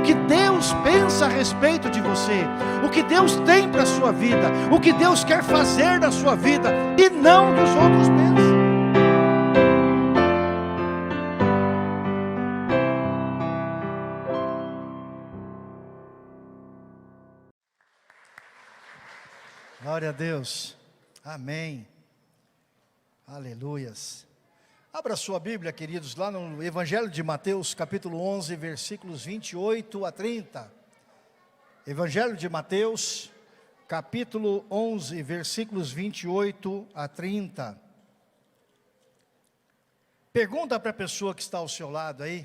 o que Deus pensa a respeito de você, o que Deus tem para a sua vida, o que Deus quer fazer na sua vida, e não o que os outros pensam. Glória a Deus, amém, aleluias. Abra sua Bíblia, queridos, lá no Evangelho de Mateus, capítulo 11, versículos 28 a 30. Evangelho de Mateus, capítulo 11, versículos 28 a 30. Pergunta para a pessoa que está ao seu lado aí: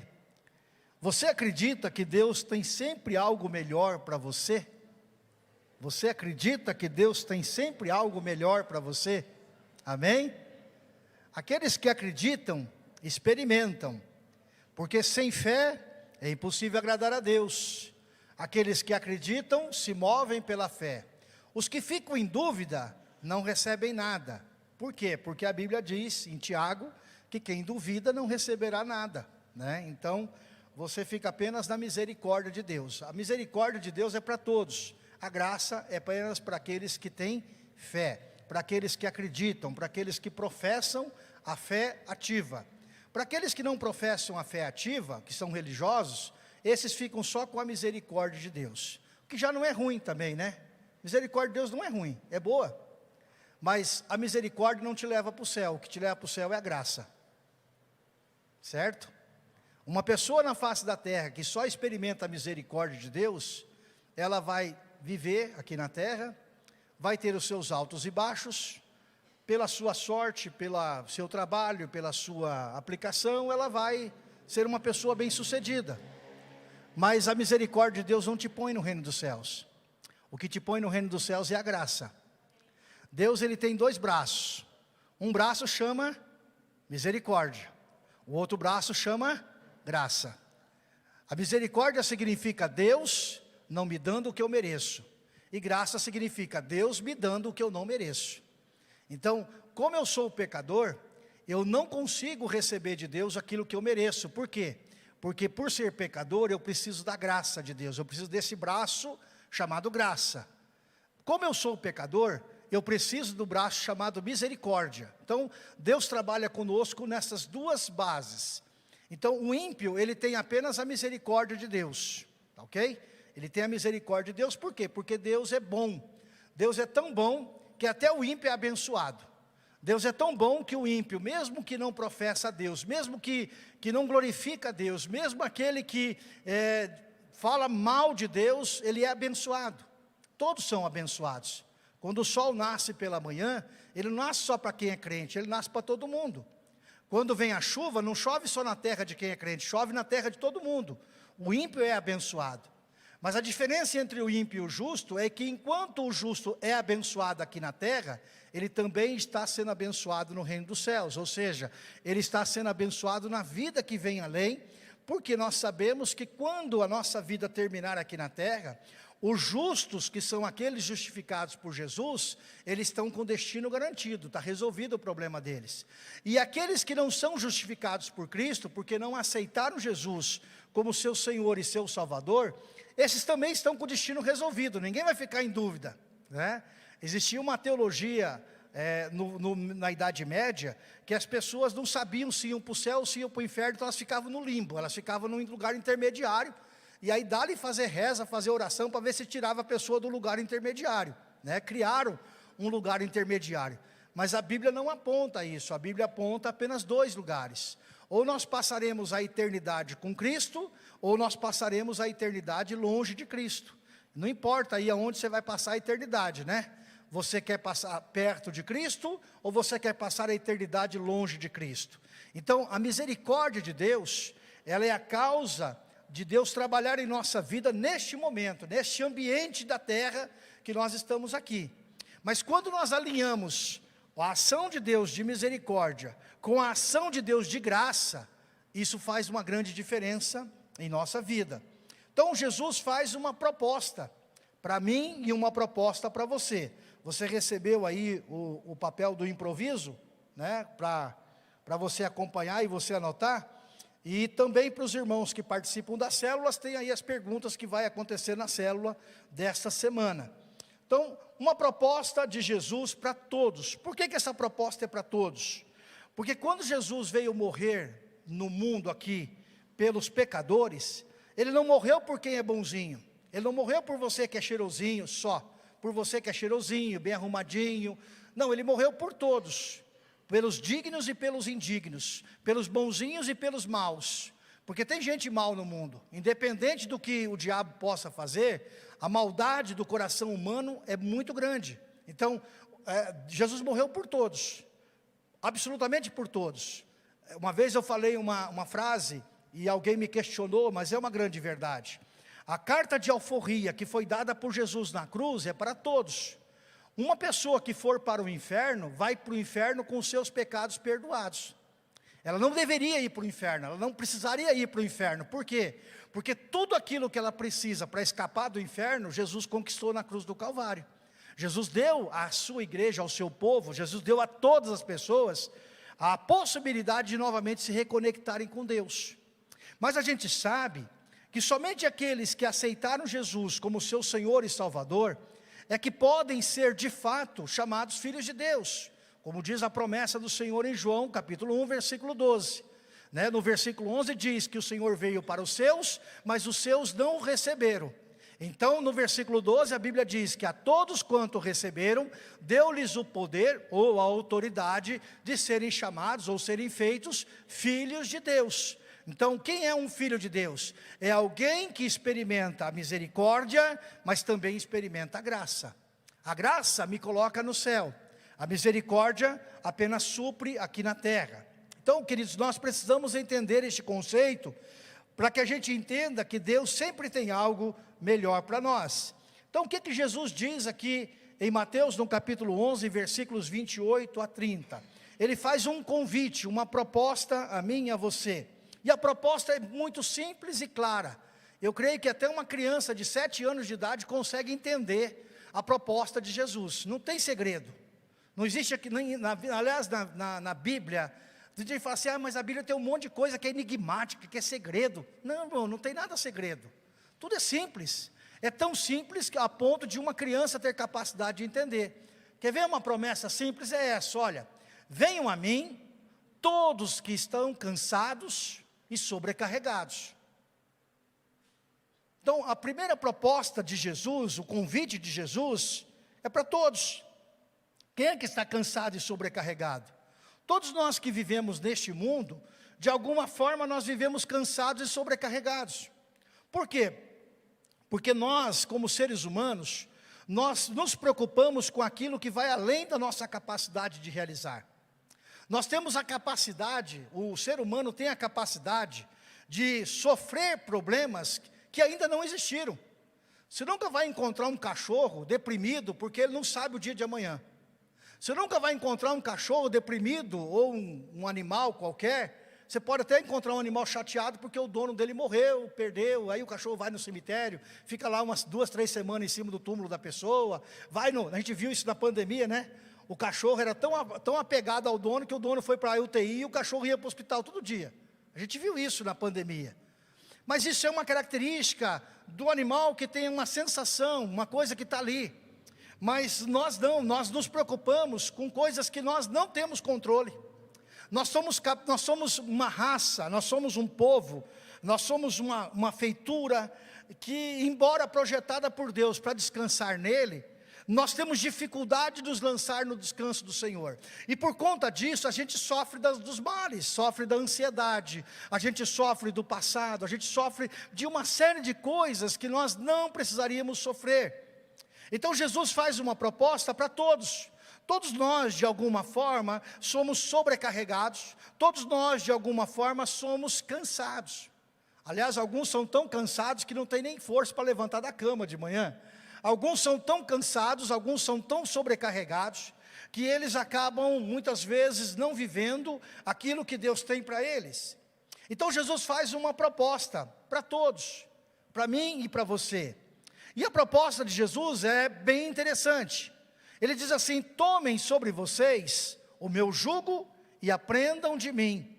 você acredita que Deus tem sempre algo melhor para você? Você acredita que Deus tem sempre algo melhor para você? Amém? Aqueles que acreditam, experimentam, porque sem fé é impossível agradar a Deus. Aqueles que acreditam se movem pela fé. Os que ficam em dúvida não recebem nada. Por quê? Porque a Bíblia diz em Tiago que quem duvida não receberá nada, né? Então você fica apenas na misericórdia de Deus. A misericórdia de Deus é para todos. A graça é apenas para aqueles que têm fé, para aqueles que acreditam, para aqueles que professam a fé ativa. Para aqueles que não professam a fé ativa, que são religiosos, esses ficam só com a misericórdia de Deus, o que já não é ruim também, né? Misericórdia de Deus não é ruim, é boa, mas a misericórdia não te leva para o céu, o que te leva para o céu é a graça, certo? Uma pessoa na face da terra que só experimenta a misericórdia de Deus, ela vai viver aqui na terra, vai ter os seus altos e baixos, pela sua sorte, pelo seu trabalho, pela sua aplicação, ela vai ser uma pessoa bem sucedida. Mas a misericórdia de Deus não te põe no reino dos céus. O que te põe no reino dos céus é a graça. Deus, ele tem dois braços. Um braço chama misericórdia, o outro braço chama graça. A misericórdia significa Deus não me dando o que eu mereço, e graça significa Deus me dando o que eu não mereço. Então, como eu sou pecador, eu não consigo receber de Deus aquilo que eu mereço. Por quê? Porque por ser pecador, eu preciso da graça de Deus, eu preciso desse braço chamado graça. Como eu sou pecador, eu preciso do braço chamado misericórdia. Então, Deus trabalha conosco nessas duas bases. Então, o ímpio, ele tem apenas a misericórdia de Deus, tá ok? Ele tem a misericórdia de Deus, por quê? Porque Deus é bom. Deus é tão bom que até o ímpio é abençoado. Deus é tão bom que o ímpio, mesmo que não professa a Deus, mesmo que não glorifica a Deus, mesmo aquele que fala mal de Deus, ele é abençoado. Todos são abençoados. Quando o sol nasce pela manhã, ele não nasce só para quem é crente, ele nasce para todo mundo. Quando vem a chuva, não chove só na terra de quem é crente, chove na terra de todo mundo. O ímpio é abençoado. Mas a diferença entre o ímpio e o justo é que enquanto o justo é abençoado aqui na terra, ele também está sendo abençoado no reino dos céus, ou seja, ele está sendo abençoado na vida que vem além, porque nós sabemos que quando a nossa vida terminar aqui na terra, os justos, que são aqueles justificados por Jesus, eles estão com destino garantido, está resolvido o problema deles. E aqueles que não são justificados por Cristo, porque não aceitaram Jesus como seu Senhor e seu Salvador, esses também estão com o destino resolvido, ninguém vai ficar em dúvida, né? Existia uma teologia na Idade Média, que as pessoas não sabiam se iam para o céu ou se iam para o inferno, então elas ficavam no limbo, elas ficavam num lugar intermediário, e aí dá-lhe fazer reza, fazer oração, para ver se tirava a pessoa do lugar intermediário, né? Criaram um lugar intermediário, mas a Bíblia não aponta isso, a Bíblia aponta apenas dois lugares. Ou nós passaremos a eternidade com Cristo, ou nós passaremos a eternidade longe de Cristo. Não importa aí aonde você vai passar a eternidade, né? Você quer passar perto de Cristo, ou você quer passar a eternidade longe de Cristo? Então, a misericórdia de Deus, ela é a causa de Deus trabalhar em nossa vida neste momento, neste ambiente da terra que nós estamos aqui. Mas quando nós alinhamos a ação de Deus de misericórdia com a ação de Deus de graça, isso faz uma grande diferença em nossa vida. Então Jesus faz uma proposta para mim e uma proposta para você. Você recebeu aí o papel do improviso, né, para você acompanhar e você anotar. E também para os irmãos que participam das células, tem aí as perguntas que vai acontecer na célula desta semana. Então, uma proposta de Jesus para todos. Por que essa proposta é para todos? Porque quando Jesus veio morrer no mundo aqui, pelos pecadores, Ele não morreu por quem é bonzinho. Ele não morreu por você que é cheirosinho só, por você que é cheirosinho, bem arrumadinho. Não, Ele morreu por todos. Pelos dignos e pelos indignos, pelos bonzinhos e pelos maus, porque tem gente mal no mundo, independente do que o diabo possa fazer, a maldade do coração humano é muito grande. Então, Jesus morreu por todos, absolutamente por todos. Uma vez eu falei uma frase, e alguém me questionou, mas é uma grande verdade. A carta de alforria que foi dada por Jesus na cruz é para todos. Uma pessoa que for para o inferno, vai para o inferno com os seus pecados perdoados. Ela não deveria ir para o inferno, ela não precisaria ir para o inferno. Por quê? Porque tudo aquilo que ela precisa para escapar do inferno, Jesus conquistou na cruz do Calvário. Jesus deu à sua igreja, ao seu povo, Jesus deu a todas as pessoas a possibilidade de novamente se reconectarem com Deus. Mas a gente sabe que somente aqueles que aceitaram Jesus como seu Senhor e Salvador, é que podem ser de fato chamados filhos de Deus, como diz a promessa do Senhor em João, capítulo 1, versículo 12, no versículo 11 diz que o Senhor veio para os seus, mas os seus não o receberam. Então no versículo 12 a Bíblia diz que a todos quanto receberam, deu-lhes o poder ou a autoridade de serem chamados ou serem feitos filhos de Deus. Então, quem é um filho de Deus? É alguém que experimenta a misericórdia, mas também experimenta a graça. A graça me coloca no céu, a misericórdia apenas supre aqui na terra. Então, queridos, nós precisamos entender este conceito, para que a gente entenda que Deus sempre tem algo melhor para nós. Então, o que Jesus diz aqui em Mateus, no capítulo 11, versículos 28 a 30? Ele faz um convite, uma proposta a mim e a você. E a proposta é muito simples e clara. Eu creio que até uma criança de 7 anos de idade consegue entender a proposta de Jesus. Não tem segredo. Não existe aqui, aliás, na Bíblia, a gente fala assim, mas a Bíblia tem um monte de coisa que é enigmática, que é segredo. Não, não tem nada segredo. Tudo é simples. É tão simples que a ponto de uma criança ter capacidade de entender. Quer ver uma promessa simples? É essa, olha, venham a mim, todos que estão cansados e sobrecarregados. Então, a primeira proposta de Jesus, o convite de Jesus, é para todos. Quem é que está cansado e sobrecarregado? Todos nós que vivemos neste mundo, de alguma forma nós vivemos cansados e sobrecarregados. Por quê? Porque nós, como seres humanos, nós nos preocupamos com aquilo que vai além da nossa capacidade de realizar. Nós temos a capacidade, o ser humano tem a capacidade de sofrer problemas que ainda não existiram. Você nunca vai encontrar um cachorro deprimido porque ele não sabe o dia de amanhã. Você nunca vai encontrar um cachorro deprimido ou um animal qualquer. Você pode até encontrar um animal chateado porque o dono dele morreu, perdeu, aí o cachorro vai no cemitério, fica lá umas 2, 3 semanas em cima do túmulo da pessoa, a gente viu isso na pandemia, né? O cachorro era tão apegado ao dono que o dono foi para a UTI e o cachorro ia para o hospital todo dia. A gente viu isso na pandemia. Mas isso é uma característica do animal que tem uma sensação, uma coisa que está ali. Mas nós não, nós nos preocupamos com coisas que nós não temos controle. Nós somos uma raça, nós somos um povo, nós somos uma feitura que, embora projetada por Deus para descansar nele, nós temos dificuldade de nos lançar no descanso do Senhor. E por conta disso, a gente sofre dos males, sofre da ansiedade, a gente sofre do passado, a gente sofre de uma série de coisas que nós não precisaríamos sofrer. Então Jesus faz uma proposta para todos. Todos nós, de alguma forma, somos sobrecarregados, todos nós, de alguma forma, somos cansados. Aliás, alguns são tão cansados que não tem nem força para levantar da cama de manhã. Alguns são tão cansados, alguns são tão sobrecarregados, que eles acabam, muitas vezes, não vivendo aquilo que Deus tem para eles. Então Jesus faz uma proposta para todos, para mim e para você. E a proposta de Jesus é bem interessante. Ele diz assim: tomem sobre vocês o meu jugo e aprendam de mim.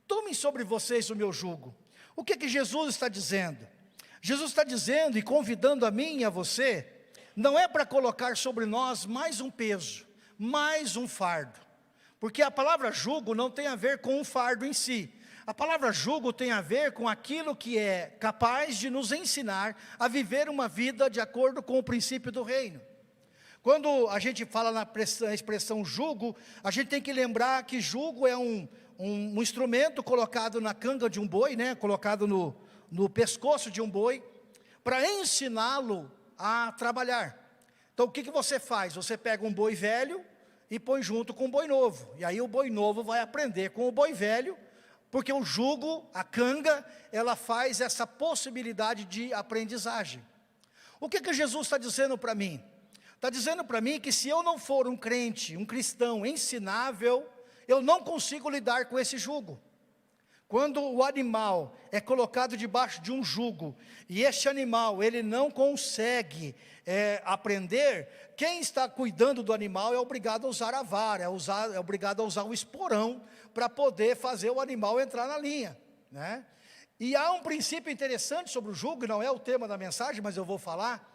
tomem sobre vocês o meu jugo. O que Jesus está dizendo? Jesus está dizendo e convidando a mim e a você, não é para colocar sobre nós mais um peso, mais um fardo. Porque a palavra jugo não tem a ver com um fardo em si. A palavra jugo tem a ver com aquilo que é capaz de nos ensinar a viver uma vida de acordo com o princípio do reino. Quando a gente fala na expressão jugo, a gente tem que lembrar que jugo é um instrumento colocado na canga de um boi, né? Colocado no pescoço de um boi, para ensiná-lo a trabalhar. Então o que você faz? Você pega um boi velho e põe junto com um boi novo, e aí o boi novo vai aprender com o boi velho, porque o jugo, a canga, ela faz essa possibilidade de aprendizagem. O que Jesus está dizendo para mim? Está dizendo para mim que se eu não for um crente, um cristão ensinável, eu não consigo lidar com esse jugo. Quando o animal é colocado debaixo de um jugo, e este animal ele não consegue aprender, quem está cuidando do animal é obrigado a usar a vara, é obrigado a usar o esporão, para poder fazer o animal entrar na linha, né? E há um princípio interessante sobre o jugo, não é o tema da mensagem, mas eu vou falar.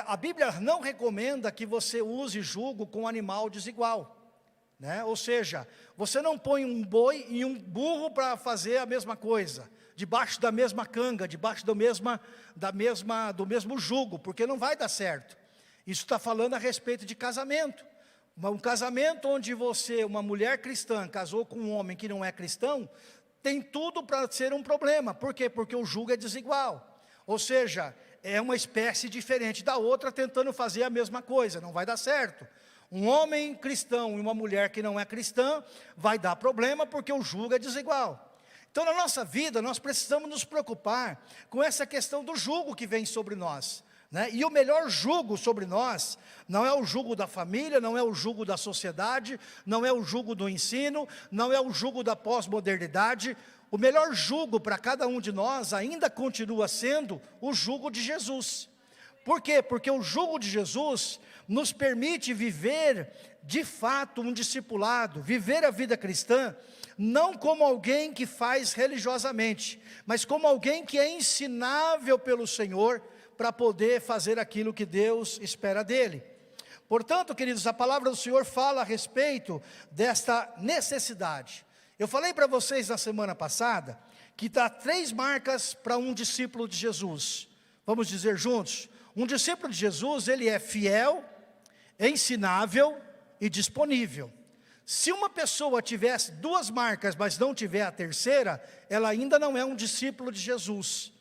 A Bíblia não recomenda que você use jugo com um animal desigual, né? Ou seja, você não põe um boi e um burro para fazer a mesma coisa, debaixo da mesma canga, debaixo do mesmo jugo, porque não vai dar certo. Isso está falando a respeito de casamento. Um casamento onde uma mulher cristã, casou com um homem que não é cristão, tem tudo para ser um problema. Por quê? Porque o jugo é desigual. Ou seja, é uma espécie diferente da outra tentando fazer a mesma coisa, não vai dar certo. Um homem cristão e uma mulher que não é cristã, vai dar problema porque o jugo é desigual. Então na nossa vida nós precisamos nos preocupar com essa questão do jugo que vem sobre nós, né? E o melhor jugo sobre nós, não é o jugo da família, não é o jugo da sociedade, não é o jugo do ensino, não é o jugo da pós-modernidade. O melhor jugo para cada um de nós ainda continua sendo o jugo de Jesus. Por quê? Porque o jugo de Jesus nos permite viver de fato um discipulado, viver a vida cristã, não como alguém que faz religiosamente, mas como alguém que é ensinável pelo Senhor, para poder fazer aquilo que Deus espera dele. Portanto, queridos, a palavra do Senhor fala a respeito desta necessidade. Eu falei para vocês na semana passada, que dá 3 marcas para um discípulo de Jesus. Vamos dizer juntos? Um discípulo de Jesus, ele é fiel, ensinável e disponível. Se uma pessoa tivesse 2 marcas, mas não tiver a terceira, ela ainda não é um discípulo de Jesus.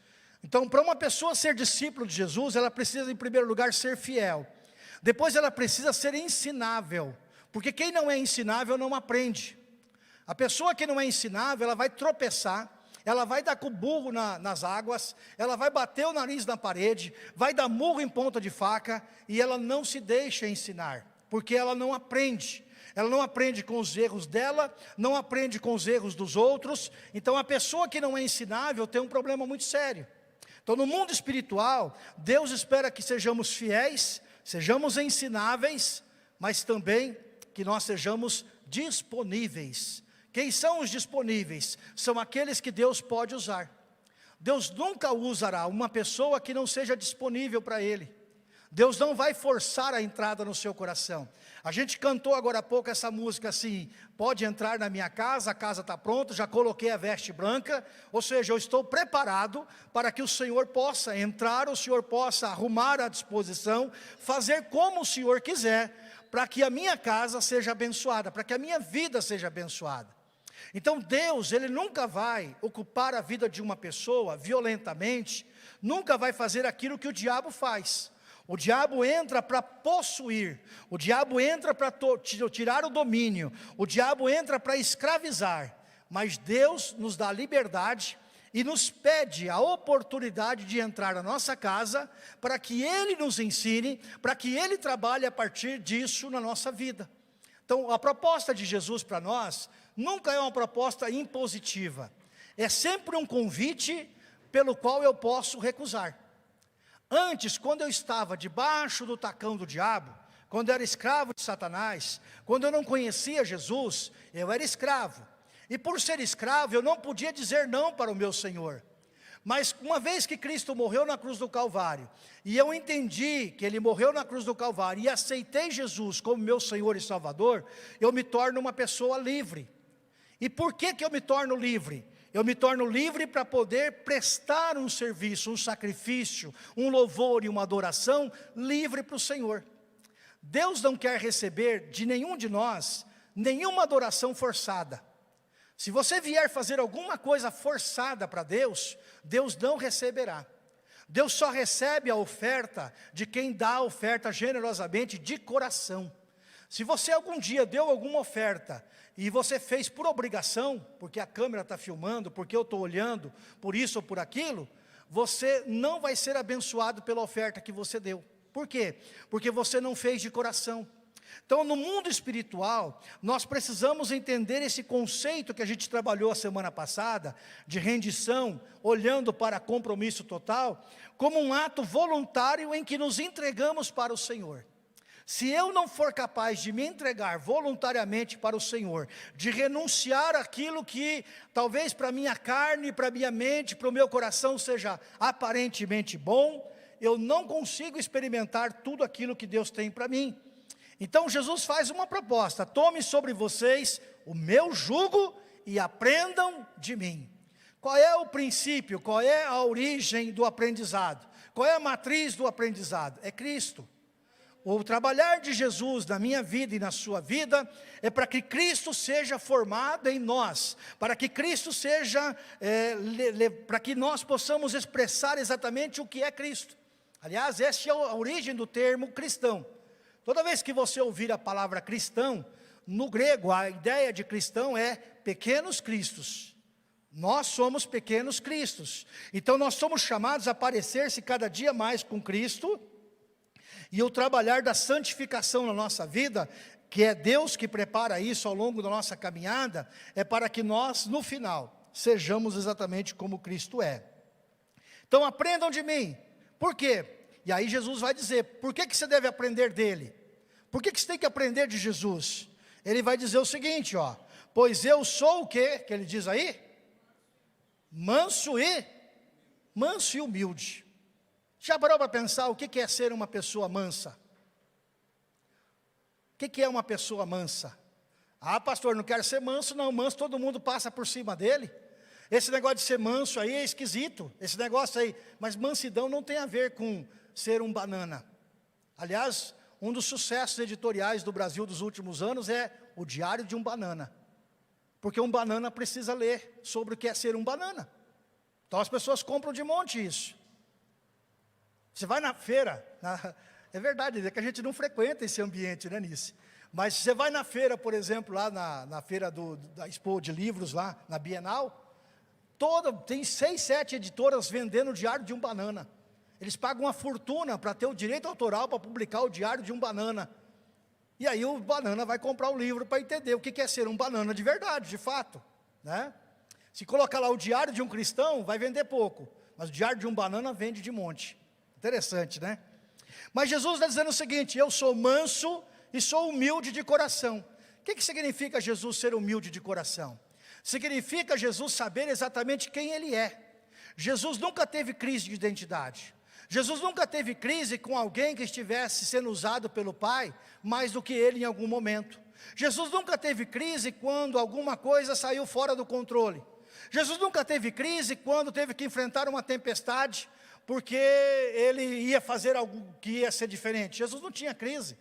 Então, para uma pessoa ser discípulo de Jesus, ela precisa, em primeiro lugar, ser fiel. Depois, ela precisa ser ensinável, porque quem não é ensinável não aprende. A pessoa que não é ensinável, ela vai tropeçar, ela vai dar com o burro nas águas, ela vai bater o nariz na parede, vai dar murro em ponta de faca, e ela não se deixa ensinar, porque ela não aprende. Ela não aprende com os erros dela, não aprende com os erros dos outros. Então a pessoa que não é ensinável tem um problema muito sério. Então no mundo espiritual, Deus espera que sejamos fiéis, sejamos ensináveis, mas também que nós sejamos disponíveis. Quem são os disponíveis? São aqueles que Deus pode usar. Deus nunca usará uma pessoa que não seja disponível para Ele. Deus não vai forçar a entrada no seu coração. A gente cantou agora há pouco essa música assim, pode entrar na minha casa, a casa está pronta, já coloquei a veste branca, ou seja, eu estou preparado para que o Senhor possa entrar, o Senhor possa arrumar a disposição, fazer como o Senhor quiser, para que a minha casa seja abençoada, para que a minha vida seja abençoada. Então Deus, Ele nunca vai ocupar a vida de uma pessoa violentamente, nunca vai fazer aquilo que o diabo faz. O diabo entra para possuir, o diabo entra para tirar o domínio, o diabo entra para escravizar, mas Deus nos dá liberdade e nos pede a oportunidade de entrar na nossa casa, para que Ele nos ensine, para que Ele trabalhe a partir disso na nossa vida. Então a proposta de Jesus para nós, nunca é uma proposta impositiva, é sempre um convite pelo qual eu posso recusar. Antes, quando eu estava debaixo do tacão do diabo, quando eu era escravo de Satanás, quando eu não conhecia Jesus, eu era escravo. E por ser escravo, eu não podia dizer não para o meu Senhor. Mas uma vez que Cristo morreu na cruz do Calvário, e eu entendi que Ele morreu na cruz do Calvário, e aceitei Jesus como meu Senhor e Salvador, eu me torno uma pessoa livre. E por que eu me torno livre? Eu me torno livre para poder prestar um serviço, um sacrifício, um louvor e uma adoração livre para o Senhor. Deus não quer receber de nenhum de nós nenhuma adoração forçada. Se você vier fazer alguma coisa forçada para Deus, Deus não receberá. Deus só recebe a oferta de quem dá a oferta generosamente de coração. Se você algum dia deu alguma oferta e você fez por obrigação, porque a câmera está filmando, porque eu estou olhando, por isso ou por aquilo, você não vai ser abençoado pela oferta que você deu. Por quê? Porque você não fez de coração. Então, no mundo espiritual, nós precisamos entender esse conceito que a gente trabalhou a semana passada, de rendição, olhando para compromisso total, como um ato voluntário em que nos entregamos para o Senhor. Se eu não for capaz de me entregar voluntariamente para o Senhor, de renunciar àquilo que talvez para a minha carne, para a minha mente, para o meu coração seja aparentemente bom, eu não consigo experimentar tudo aquilo que Deus tem para mim. Então Jesus faz uma proposta: tome sobre vocês o meu jugo e aprendam de mim. Qual é o princípio, qual é a origem do aprendizado? Qual é a matriz do aprendizado? É Cristo. O trabalhar de Jesus na minha vida e na sua vida é para que Cristo seja formado em nós, para que Cristo seja, para que nós possamos expressar exatamente o que é Cristo. Aliás, essa é a origem do termo cristão. Toda vez que você ouvir a palavra cristão, no grego a ideia de cristão é pequenos cristos. Nós somos pequenos cristos. Então nós somos chamados a parecer-se cada dia mais com Cristo. E o trabalhar da santificação na nossa vida, que é Deus que prepara isso ao longo da nossa caminhada, é para que nós, no final, sejamos exatamente como Cristo é. Então aprendam de mim. Por quê? E aí Jesus vai dizer, por que você deve aprender dele? Por que você tem que aprender de Jesus? Ele vai dizer o seguinte, ó, pois eu sou o quê? Que ele diz aí? Manso e humilde. Já parou para pensar o que é ser uma pessoa mansa? O que é uma pessoa mansa? Ah, pastor, não quero ser manso. Não, manso todo mundo passa por cima dele. Esse negócio de ser manso aí é esquisito, esse negócio aí. Mas mansidão não tem a ver com ser um banana. Aliás, um dos sucessos editoriais do Brasil dos últimos anos é o Diário de um Banana. Porque um banana precisa ler sobre o que é ser um banana. Então as pessoas compram de monte isso. Você vai na feira, é verdade, é que a gente não frequenta esse ambiente, né, Nice? Mas você vai na feira, por exemplo, lá na feira da Expo de livros, lá na Bienal, tem 6, 7 editoras vendendo o Diário de um Banana. Eles pagam uma fortuna para ter o direito autoral para publicar o Diário de um Banana. E aí o banana vai comprar o livro para entender o que é ser um banana de verdade, de fato, né? Se colocar lá o Diário de um Cristão, vai vender pouco, mas o Diário de um Banana vende de monte. Interessante, né? Mas Jesus está dizendo o seguinte, eu sou manso e sou humilde de coração. O que significa Jesus ser humilde de coração? Significa Jesus saber exatamente quem Ele é. Jesus nunca teve crise de identidade. Jesus nunca teve crise com alguém que estivesse sendo usado pelo Pai, mais do que Ele em algum momento. Jesus nunca teve crise quando alguma coisa saiu fora do controle. Jesus nunca teve crise quando teve que enfrentar uma tempestade, porque ele ia fazer algo que ia ser diferente. Jesus não tinha crise.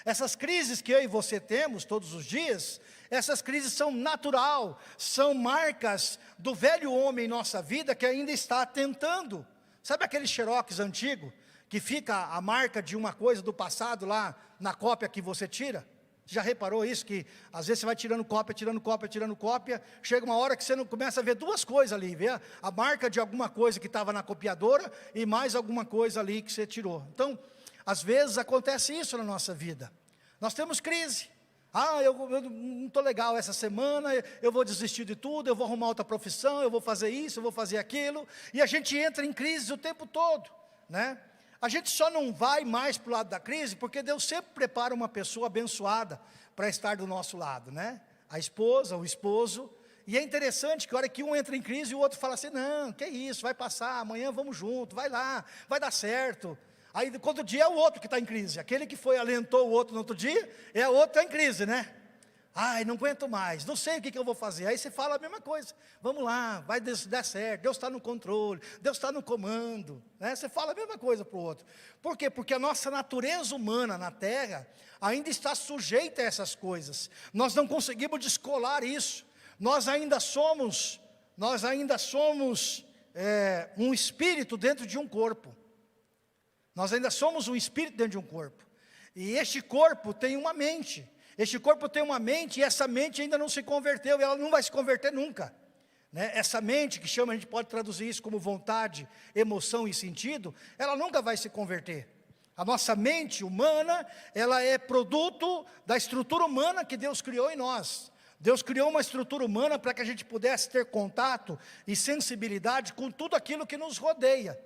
Essas crises que eu e você temos todos os dias, essas crises são natural, são marcas do velho homem em nossa vida que ainda está tentando. Sabe aquele xerox antigo, que fica a marca de uma coisa do passado lá na cópia que você tira? Já reparou isso? Que às vezes você vai tirando cópia, chega uma hora que você não começa a ver duas coisas ali, vê a marca de alguma coisa que estava na copiadora e mais alguma coisa ali que você tirou. Então, às vezes acontece isso na nossa vida. Nós temos crise. Eu não estou legal essa semana, eu vou desistir de tudo, eu vou arrumar outra profissão, eu vou fazer isso, eu vou fazer aquilo. E a gente entra em crise o tempo todo, né? A gente só não vai mais para o lado da crise, porque Deus sempre prepara uma pessoa abençoada para estar do nosso lado, né? A esposa, o esposo, E é interessante que a hora que um entra em crise, o outro fala assim, não, que isso, vai passar, amanhã vamos junto, vai lá, vai dar certo. Aí, quando o dia é o outro que está em crise, aquele que alentou o outro no outro dia, é o outro que está em crise, né? Ai, não aguento mais, não sei o que eu vou fazer. Aí você fala a mesma coisa, vamos lá, vai dar certo, Deus está no controle, Deus está no comando, né? Você fala a mesma coisa para o outro. Por quê? Porque a nossa natureza humana na terra ainda está sujeita a essas coisas. Nós não conseguimos descolar isso. Nós ainda somos um espírito dentro de um corpo. Nós ainda somos um espírito dentro de um corpo. E este corpo tem uma mente. Este corpo tem uma mente, e essa mente ainda não se converteu, e ela não vai se converter nunca, né? Essa mente que a gente pode traduzir isso como vontade, emoção e sentido, ela nunca vai se converter. A nossa mente humana, ela é produto da estrutura humana que Deus criou em nós. Deus criou uma estrutura humana para que a gente pudesse ter contato e sensibilidade com tudo aquilo que nos rodeia.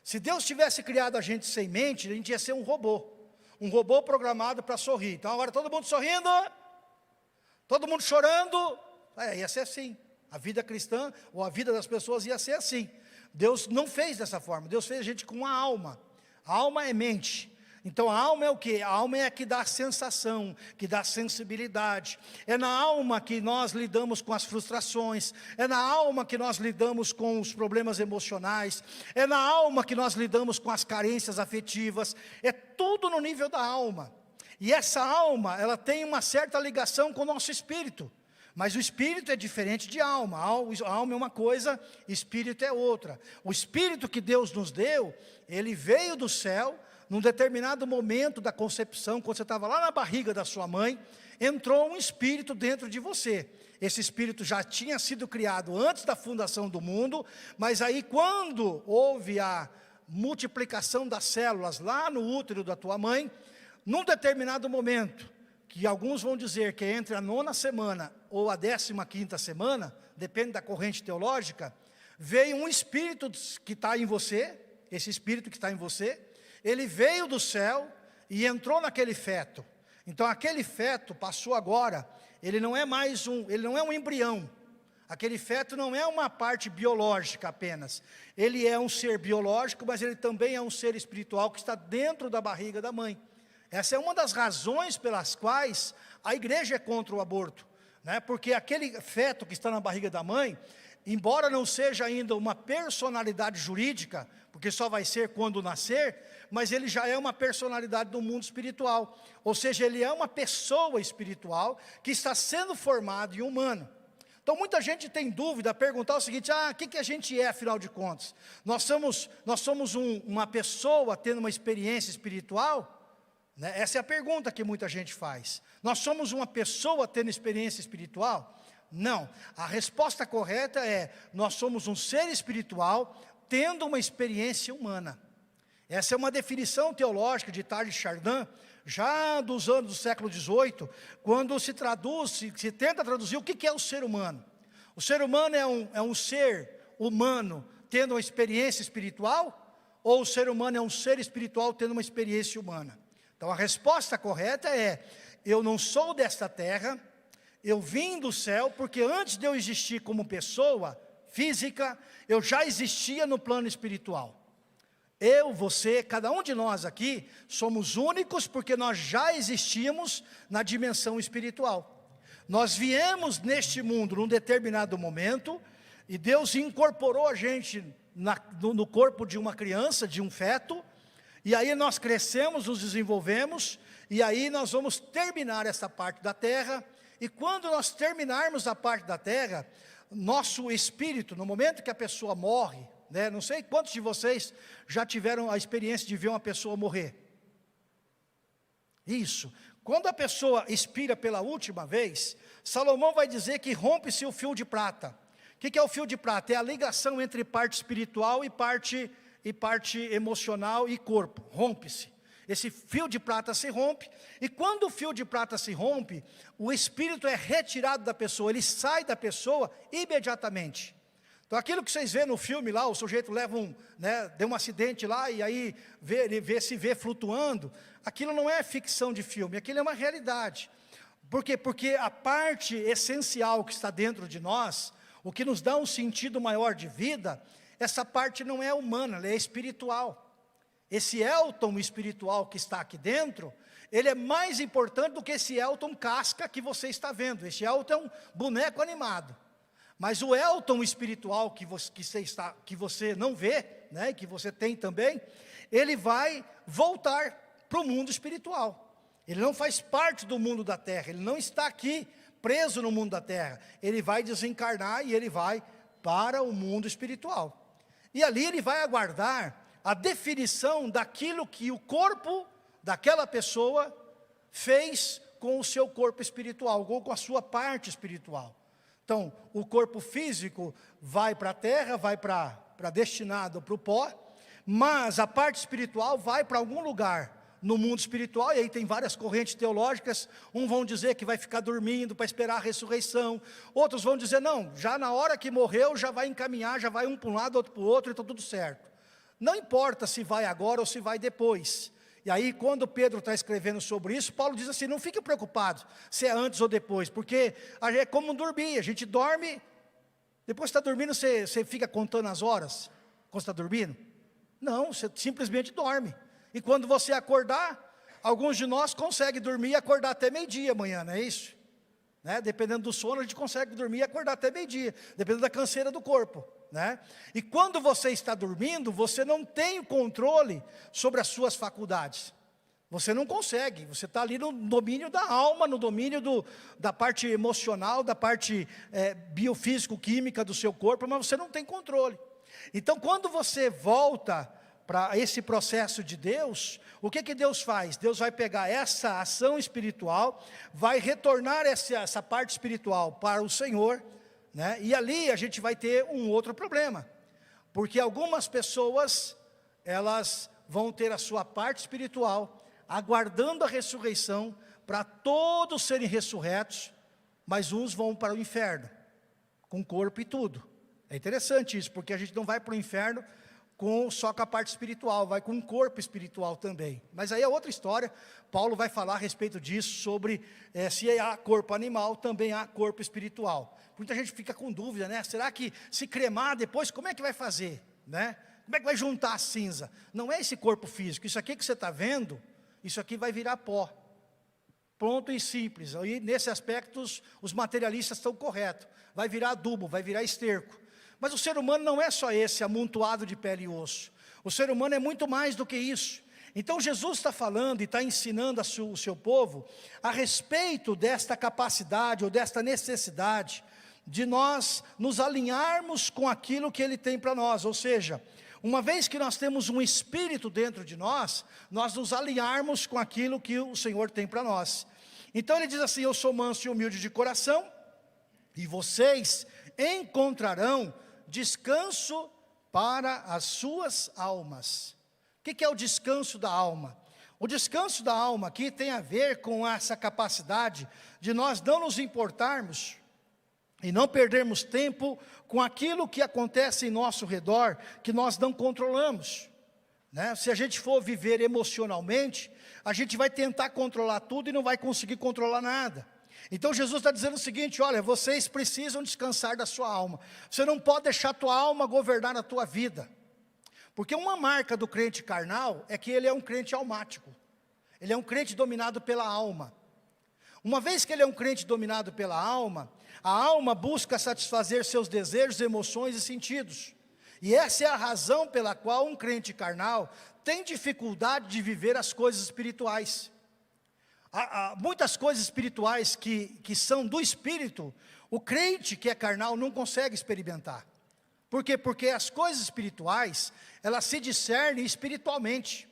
Se Deus tivesse criado a gente sem mente, a gente ia ser um robô programado para sorrir. Então agora todo mundo sorrindo, todo mundo chorando, ia ser assim. A vida cristã, ou a vida das pessoas ia ser assim. Deus não fez dessa forma, Deus fez a gente com uma alma. A alma é mente. Então a alma é o quê? A alma é a que dá sensação, que dá sensibilidade. É na alma que nós lidamos com as frustrações. É na alma que nós lidamos com os problemas emocionais. É na alma que nós lidamos com as carências afetivas. É tudo no nível da alma. E essa alma, ela tem uma certa ligação com o nosso espírito. Mas o espírito é diferente de alma. A alma é uma coisa, espírito é outra. O espírito que Deus nos deu, ele veio do céu. Num determinado momento da concepção, quando você estava lá na barriga da sua mãe, entrou um espírito dentro de você. Esse espírito já tinha sido criado antes da fundação do mundo, mas aí quando houve a multiplicação das células lá no útero da tua mãe, num determinado momento, que alguns vão dizer que é entre a 9ª semana ou a 15ª semana, depende da corrente teológica, veio um espírito que está em você, esse espírito que está em você, ele veio do céu e entrou naquele feto. Então aquele feto passou agora, ele não é um embrião. Aquele feto não é uma parte biológica apenas. Ele é um ser biológico, mas ele também é um ser espiritual que está dentro da barriga da mãe. Essa é uma das razões pelas quais a igreja é contra o aborto, né? Porque aquele feto que está na barriga da mãe, embora não seja ainda uma personalidade jurídica, porque só vai ser quando nascer, mas ele já é uma personalidade do mundo espiritual, ou seja, ele é uma pessoa espiritual que está sendo formado em humano. Então muita gente tem dúvida, perguntar o seguinte, o que a gente é afinal de contas? Nós somos uma pessoa tendo uma experiência espiritual? Né? Essa é a pergunta que muita gente faz. Nós somos uma pessoa tendo experiência espiritual? Não, a resposta correta é, nós somos um ser espiritual tendo uma experiência humana. Essa é uma definição teológica de Teilhard de Chardin, já dos anos do século XVIII, quando se tenta traduzir o que é o ser humano. O ser humano é um ser humano tendo uma experiência espiritual, ou o ser humano é um ser espiritual tendo uma experiência humana? Então a resposta correta é, eu não sou desta terra, eu vim do céu, porque antes de eu existir como pessoa física, eu já existia no plano espiritual. Eu, você, cada um de nós aqui, somos únicos porque nós já existíamos na dimensão espiritual. Nós viemos neste mundo num determinado momento, e Deus incorporou a gente no corpo de uma criança, de um feto, e aí nós crescemos, nos desenvolvemos, e aí nós vamos terminar essa parte da terra, e quando nós terminarmos a parte da terra, nosso espírito, no momento que a pessoa morre, né, não sei quantos de vocês já tiveram a experiência de ver uma pessoa morrer. Isso, quando a pessoa expira pela última vez, Salomão vai dizer que rompe-se o fio de prata. O que é o fio de prata? É a ligação entre parte espiritual e parte emocional e corpo, rompe-se. Esse fio de prata se rompe, e quando o fio de prata se rompe, o espírito é retirado da pessoa, ele sai da pessoa imediatamente. Então aquilo que vocês vêem no filme lá, o sujeito leva deu um acidente lá, e aí se vê flutuando, aquilo não é ficção de filme, aquilo é uma realidade. Por quê? Porque a parte essencial que está dentro de nós, o que nos dá um sentido maior de vida, essa parte não é humana, ela é espiritual. Esse Elton espiritual que está aqui dentro, ele é mais importante do que esse Elton casca que você está vendo. Esse Elton é um boneco animado. Mas o Elton espiritual que você não vê, né, que você tem também, ele vai voltar para o mundo espiritual. Ele não faz parte do mundo da terra, ele não está aqui preso no mundo da terra. Ele vai desencarnar e ele vai para o mundo espiritual. E ali ele vai aguardar a definição daquilo que o corpo daquela pessoa fez com o seu corpo espiritual, ou com a sua parte espiritual. Então, o corpo físico vai para a terra, vai para destinado para o pó, mas a parte espiritual vai para algum lugar no mundo espiritual, e aí tem várias correntes teológicas. Uns vão dizer que vai ficar dormindo para esperar a ressurreição, outros vão dizer, não, já na hora que morreu, já vai encaminhar, já vai um para um lado, outro para o outro, e está tudo certo. Não importa se vai agora ou se vai depois. E aí, quando Pedro está escrevendo sobre isso, Paulo diz assim, não fique preocupado se é antes ou depois, porque é como dormir, a gente dorme, depois que está dormindo, você fica contando as horas, quando está dormindo? Não, você simplesmente dorme. E quando você acordar, alguns de nós conseguem dormir e acordar até meio-dia amanhã, não é isso? Né? Dependendo do sono, a gente consegue dormir e acordar até meio-dia, dependendo da canseira do corpo. Né? E quando você está dormindo, você não tem o controle sobre as suas faculdades. Você não consegue, você está ali no domínio da alma, no domínio da parte emocional, da parte biofísico-química do seu corpo, mas você não tem controle. Então, quando você volta para esse processo de Deus, o que Deus faz? Deus vai pegar essa ação espiritual, vai retornar essa parte espiritual para o Senhor, né? E ali a gente vai ter um outro problema, porque algumas pessoas, elas vão ter a sua parte espiritual, aguardando a ressurreição, para todos serem ressurretos, mas uns vão para o inferno, com corpo e tudo. É interessante isso, porque a gente não vai para o inferno só com a parte espiritual, vai com um corpo espiritual também. Mas aí é outra história. Paulo vai falar a respeito disso, sobre se há corpo animal, também há corpo espiritual. Muita gente fica com dúvida, né? Será que se cremar depois, como é que vai fazer? Né? Como é que vai juntar a cinza? Não é esse corpo físico, isso aqui que você está vendo, isso aqui vai virar pó. Pronto e simples. Aí nesse aspecto os materialistas estão corretos. Vai virar adubo, vai virar esterco. Mas o ser humano não é só esse amontoado de pele e osso. O ser humano é muito mais do que isso. Então Jesus está falando e está ensinando o seu povo a respeito desta capacidade ou desta necessidade de nós nos alinharmos com aquilo que Ele tem para nós. Ou seja, uma vez que nós temos um espírito dentro de nós nos alinharmos com aquilo que o Senhor tem para nós. Então Ele diz assim, eu sou manso e humilde de coração, e vocês encontrarão descanso para as suas almas. O que é o descanso da alma? O descanso da alma aqui tem a ver com essa capacidade de nós não nos importarmos e não perdermos tempo com aquilo que acontece em nosso redor, que nós não controlamos. Né? Se a gente for viver emocionalmente, a gente vai tentar controlar tudo e não vai conseguir controlar nada. Então Jesus está dizendo o seguinte, olha, vocês precisam descansar da sua alma. Você não pode deixar a tua alma governar a tua vida. Porque uma marca do crente carnal é que ele é um crente almático. Ele é um crente dominado pela alma. Uma vez que ele é um crente dominado pela alma, a alma busca satisfazer seus desejos, emoções e sentidos. E essa é a razão pela qual um crente carnal tem dificuldade de viver as coisas espirituais. Há muitas coisas espirituais que são do Espírito, o crente que é carnal não consegue experimentar. Por quê? Porque as coisas espirituais, elas se discernem espiritualmente.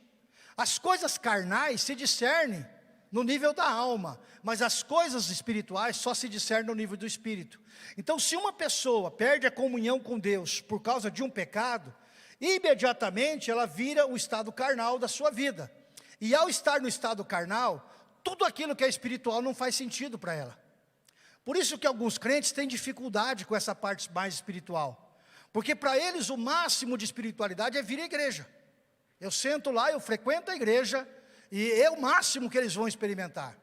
As coisas carnais se discernem no nível da alma, mas as coisas espirituais só se discernem no nível do Espírito. Então, se uma pessoa perde a comunhão com Deus por causa de um pecado, imediatamente ela vira o estado carnal da sua vida. E ao estar no estado carnal, tudo aquilo que é espiritual não faz sentido para ela. Por isso que alguns crentes têm dificuldade com essa parte mais espiritual. Porque para eles o máximo de espiritualidade é vir à igreja. Eu sento lá, eu frequento a igreja, e é o máximo que eles vão experimentar.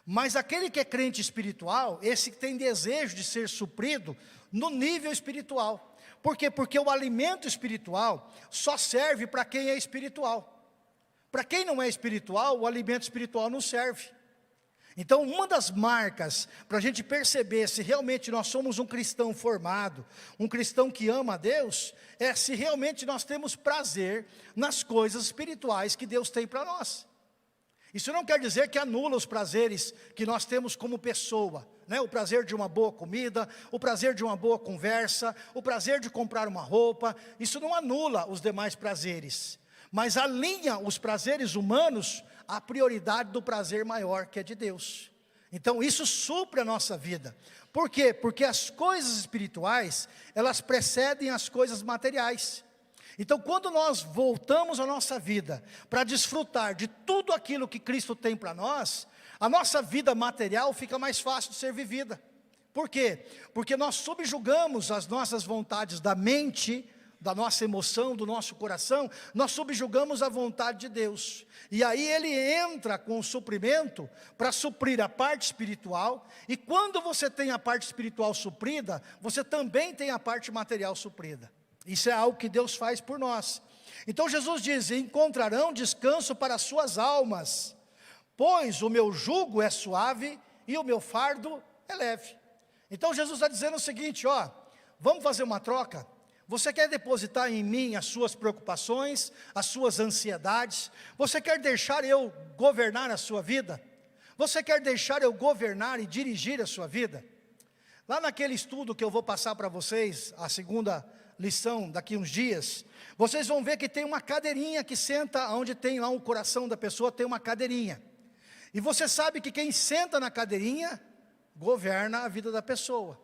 Mas aquele que é crente espiritual, esse que tem desejo de ser suprido no nível espiritual. Por quê? Porque o alimento espiritual só serve para quem é espiritual. Para quem não é espiritual, o alimento espiritual não serve. Então, uma das marcas para a gente perceber se realmente nós somos um cristão formado, um cristão que ama a Deus, é se realmente nós temos prazer nas coisas espirituais que Deus tem para nós. Isso não quer dizer que anula os prazeres que nós temos como pessoa, né? O prazer de uma boa comida, o prazer de uma boa conversa, o prazer de comprar uma roupa. Isso não anula os demais prazeres, mas alinha os prazeres humanos à prioridade do prazer maior, que é de Deus. Então isso supre a nossa vida. Por quê? Porque as coisas espirituais, elas precedem as coisas materiais. Então quando nós voltamos a nossa vida para desfrutar de tudo aquilo que Cristo tem para nós, a nossa vida material fica mais fácil de ser vivida. Por quê? Porque nós subjugamos as nossas vontades da mente, da nossa emoção, do nosso coração, nós subjugamos a vontade de Deus. E aí Ele entra com o suprimento para suprir a parte espiritual, e quando você tem a parte espiritual suprida, você também tem a parte material suprida. Isso é algo que Deus faz por nós. Então Jesus diz: encontrarão descanso para as suas almas, pois o meu jugo é suave e o meu fardo é leve. Então Jesus está dizendo o seguinte, ó, vamos fazer uma troca? Você quer depositar em mim as suas preocupações, as suas ansiedades? Você quer deixar eu governar a sua vida? Você quer deixar eu governar e dirigir a sua vida? Lá naquele estudo que eu vou passar para vocês, a segunda lição daqui uns dias, vocês vão ver que tem uma cadeirinha que senta, onde tem lá o coração da pessoa, tem uma cadeirinha. E você sabe que quem senta na cadeirinha, governa a vida da pessoa.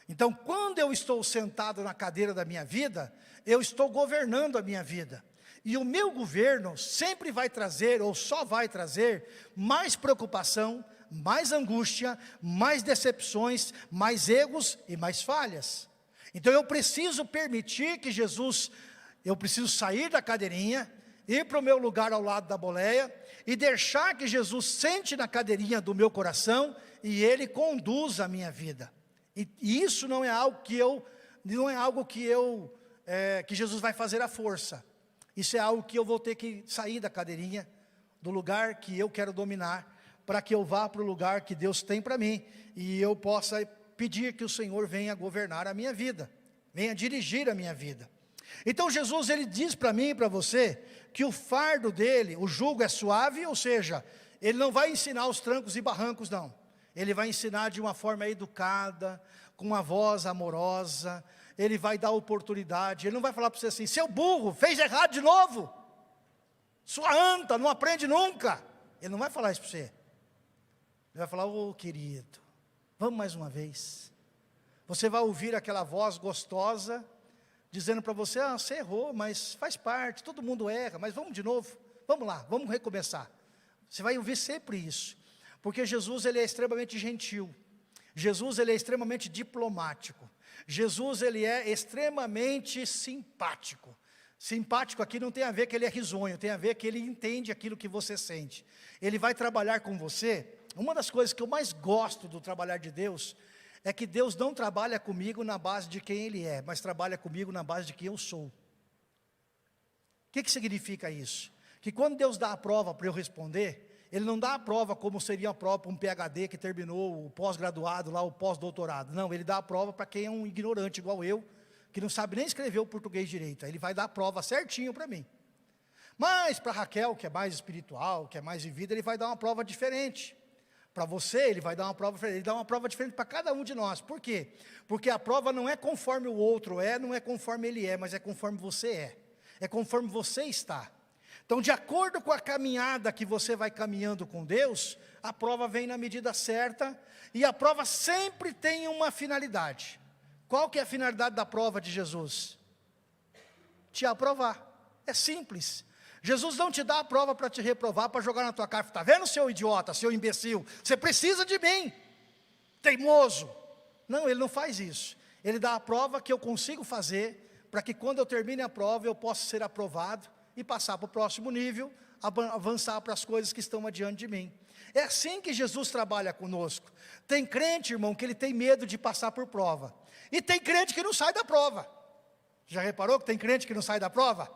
Então, quando eu estou sentado na cadeira da minha vida, eu estou governando a minha vida. E o meu governo sempre vai trazer, ou só vai trazer, mais preocupação, mais angústia, mais decepções, mais erros e mais falhas. Então eu preciso permitir que Jesus, eu preciso sair da cadeirinha, ir para o meu lugar ao lado da boleia, e deixar que Jesus sente na cadeirinha do meu coração, e Ele conduza a minha vida. E isso não é algo que Jesus vai fazer à força. Isso é algo que eu vou ter que sair da cadeirinha, do lugar que eu quero dominar, para que eu vá para o lugar que Deus tem para mim, e eu possa pedir que o Senhor venha governar a minha vida, venha dirigir a minha vida. Então Jesus, Ele diz para mim e para você, que o fardo dele, o jugo é suave, ou seja, Ele não vai ensinar os trancos e barrancos não, Ele vai ensinar de uma forma educada, com uma voz amorosa, Ele vai dar oportunidade, Ele não vai falar para você assim, seu burro, fez errado de novo, sua anta, não aprende nunca. Ele não vai falar isso para você, Ele vai falar, ô querido, vamos mais uma vez. Você vai ouvir aquela voz gostosa, dizendo para você, você errou, mas faz parte, todo mundo erra, mas vamos de novo, vamos lá, vamos recomeçar. Você vai ouvir sempre isso, porque Jesus, Ele é extremamente gentil, Jesus, Ele é extremamente diplomático, Jesus, Ele é extremamente simpático. Simpático aqui não tem a ver que Ele é risonho, tem a ver que Ele entende aquilo que você sente. Ele vai trabalhar com você. Uma das coisas que eu mais gosto do trabalhar de Deus, é que Deus não trabalha comigo na base de quem Ele é, mas trabalha comigo na base de quem eu sou. O que significa isso? Que quando Deus dá a prova para eu responder, Ele não dá a prova como seria a prova para um PhD que terminou o pós-graduado, lá o pós-doutorado. Não, Ele dá a prova para quem é um ignorante igual eu, que não sabe nem escrever o português direito. Ele vai dar a prova certinho para mim. Mas para Raquel, que é mais espiritual, que é mais vivida, Ele vai dar uma prova diferente. Para você, Ele vai dar uma prova diferente. Ele dá uma prova diferente para cada um de nós. Por quê? Porque a prova não é conforme o outro é, não é conforme ele é, mas é conforme você é. É conforme você está. Então, de acordo com a caminhada que você vai caminhando com Deus, a prova vem na medida certa, e a prova sempre tem uma finalidade. Qual que é a finalidade da prova de Jesus? Te aprovar. É simples. Jesus não te dá a prova para te reprovar, para jogar na tua cara. Está vendo, seu idiota, seu imbecil? Você precisa de mim, teimoso. Não, Ele não faz isso. Ele dá a prova que eu consigo fazer, para que quando eu termine a prova, eu possa ser aprovado, e passar para o próximo nível, avançar para as coisas que estão adiante de mim. É assim que Jesus trabalha conosco. Tem crente, irmão, que ele tem medo de passar por prova. E tem crente que não sai da prova. Já reparou que tem crente que não sai da prova?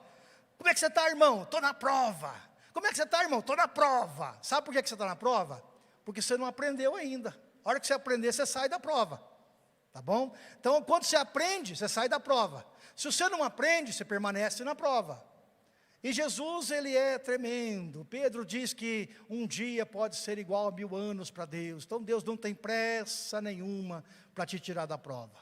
Como é que você está, irmão? Estou na prova. Como é que você está, irmão? Estou na prova. Sabe por que você está na prova? Porque você não aprendeu ainda. A hora que você aprender, você sai da prova. Tá bom? Então, quando você aprende, você sai da prova. Se você não aprende, você permanece na prova. E Jesus, ele é tremendo. Pedro diz que um dia pode ser igual a 1000 anos para Deus. Então Deus não tem pressa nenhuma para te tirar da prova.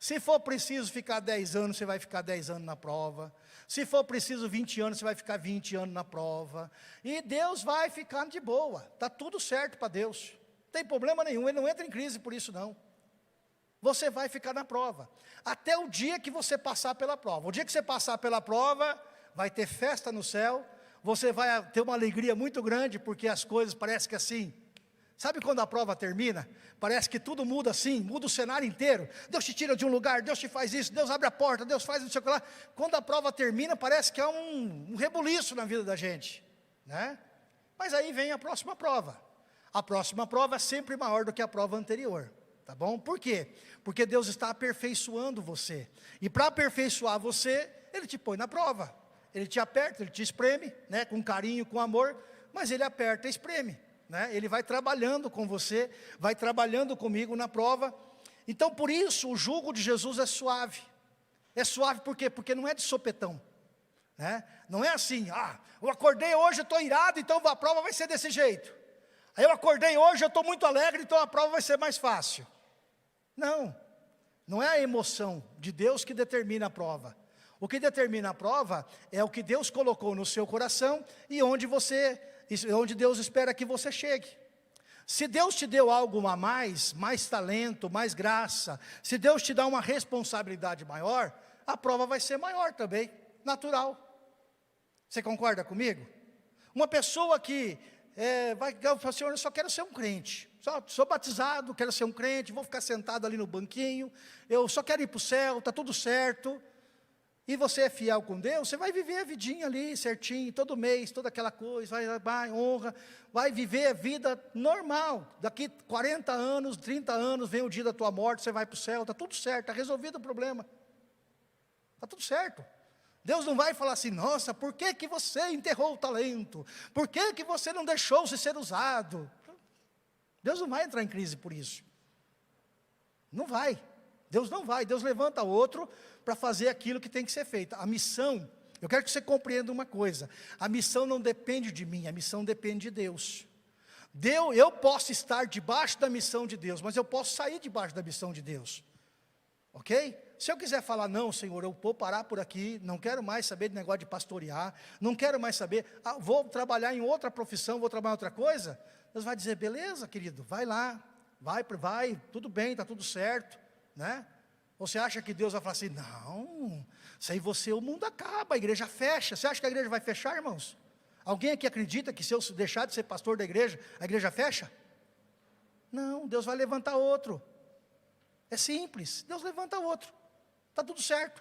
Se for preciso ficar 10 anos, você vai ficar 10 anos na prova. Se for preciso 20 anos, você vai ficar 20 anos na prova. E Deus vai ficar de boa. Está tudo certo para Deus. Não tem problema nenhum, Ele não entra em crise por isso não. Você vai ficar na prova. Até o dia que você passar pela prova. O dia que você passar pela prova, vai ter festa no céu, você vai ter uma alegria muito grande, porque as coisas parecem que assim, sabe quando a prova termina? Parece que tudo muda assim, muda o cenário inteiro. Deus te tira de um lugar, Deus te faz isso, Deus abre a porta, Deus faz não sei o que lá. Quando a prova termina, parece que é um rebuliço na vida da gente, né? Mas aí vem a próxima prova. A próxima prova é sempre maior do que a prova anterior. Tá bom? Por quê? Porque Deus está aperfeiçoando você. E para aperfeiçoar você, Ele te põe na prova. Ele te aperta, Ele te espreme, né, com carinho, com amor, mas Ele aperta e espreme, né? Ele vai trabalhando com você, vai trabalhando comigo na prova. Então por isso o jugo de Jesus é suave. É suave por quê? Porque não é de sopetão, né? Não é assim, eu acordei hoje, eu estou irado, então a prova vai ser desse jeito. Aí eu acordei hoje, eu estou muito alegre, então a prova vai ser mais fácil. Não, não é a emoção de Deus que determina a prova. O que determina a prova é o que Deus colocou no seu coração e onde Deus espera que você chegue. Se Deus te deu algo a mais talento, mais graça, se Deus te dá uma responsabilidade maior, a prova vai ser maior também, natural. Você concorda comigo? Uma pessoa que vai falar, Senhor, eu só quero ser um crente, sou batizado, quero ser um crente, vou ficar sentado ali no banquinho, eu só quero ir para o céu, está tudo certo. E você é fiel com Deus, você vai viver a vidinha ali, certinho, todo mês, toda aquela coisa, vai honra, vai viver a vida normal. Daqui 40 anos, 30 anos, vem o dia da tua morte, você vai para o céu, está tudo certo, está resolvido o problema. Está tudo certo. Deus não vai falar assim, nossa, por que você enterrou o talento? Por que você não deixou-se ser usado? Deus não vai entrar em crise por isso. Não vai. Deus não vai. Deus levanta outro para fazer aquilo que tem que ser feito. A missão, eu quero que você compreenda uma coisa. A missão não depende de mim, a missão depende de Deus. Eu posso estar debaixo da missão de Deus, mas eu posso sair debaixo da missão de Deus. Ok? Se eu quiser falar, não, Senhor, eu vou parar por aqui, não quero mais saber de negócio de pastorear, não quero mais saber, vou trabalhar em outra profissão, vou trabalhar em outra coisa, Deus vai dizer, beleza, querido, vai lá, vai, tudo bem, está tudo certo, né? Você acha que Deus vai falar assim, não, sem você o mundo acaba, a igreja fecha. Você acha que a igreja vai fechar, irmãos? Alguém aqui acredita que se eu deixar de ser pastor da igreja, a igreja fecha? Não, Deus vai levantar outro. É simples, Deus levanta outro. Está tudo certo.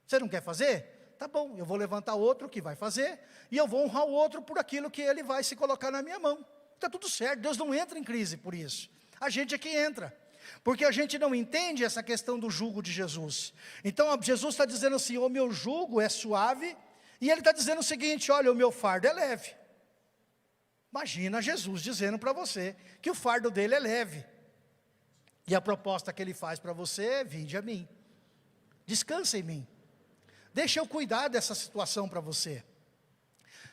Você não quer fazer? Tá bom, eu vou levantar outro que vai fazer, e eu vou honrar o outro por aquilo que ele vai se colocar na minha mão. Está tudo certo, Deus não entra em crise por isso. A gente é que entra. Porque a gente não entende essa questão do jugo de Jesus. Então Jesus está dizendo assim, o meu jugo é suave, e Ele está dizendo o seguinte, olha, o meu fardo é leve. Imagina Jesus dizendo para você que o fardo dele é leve. E a proposta que Ele faz para você é, vinde a mim. Descansa em mim. Deixa eu cuidar dessa situação para você.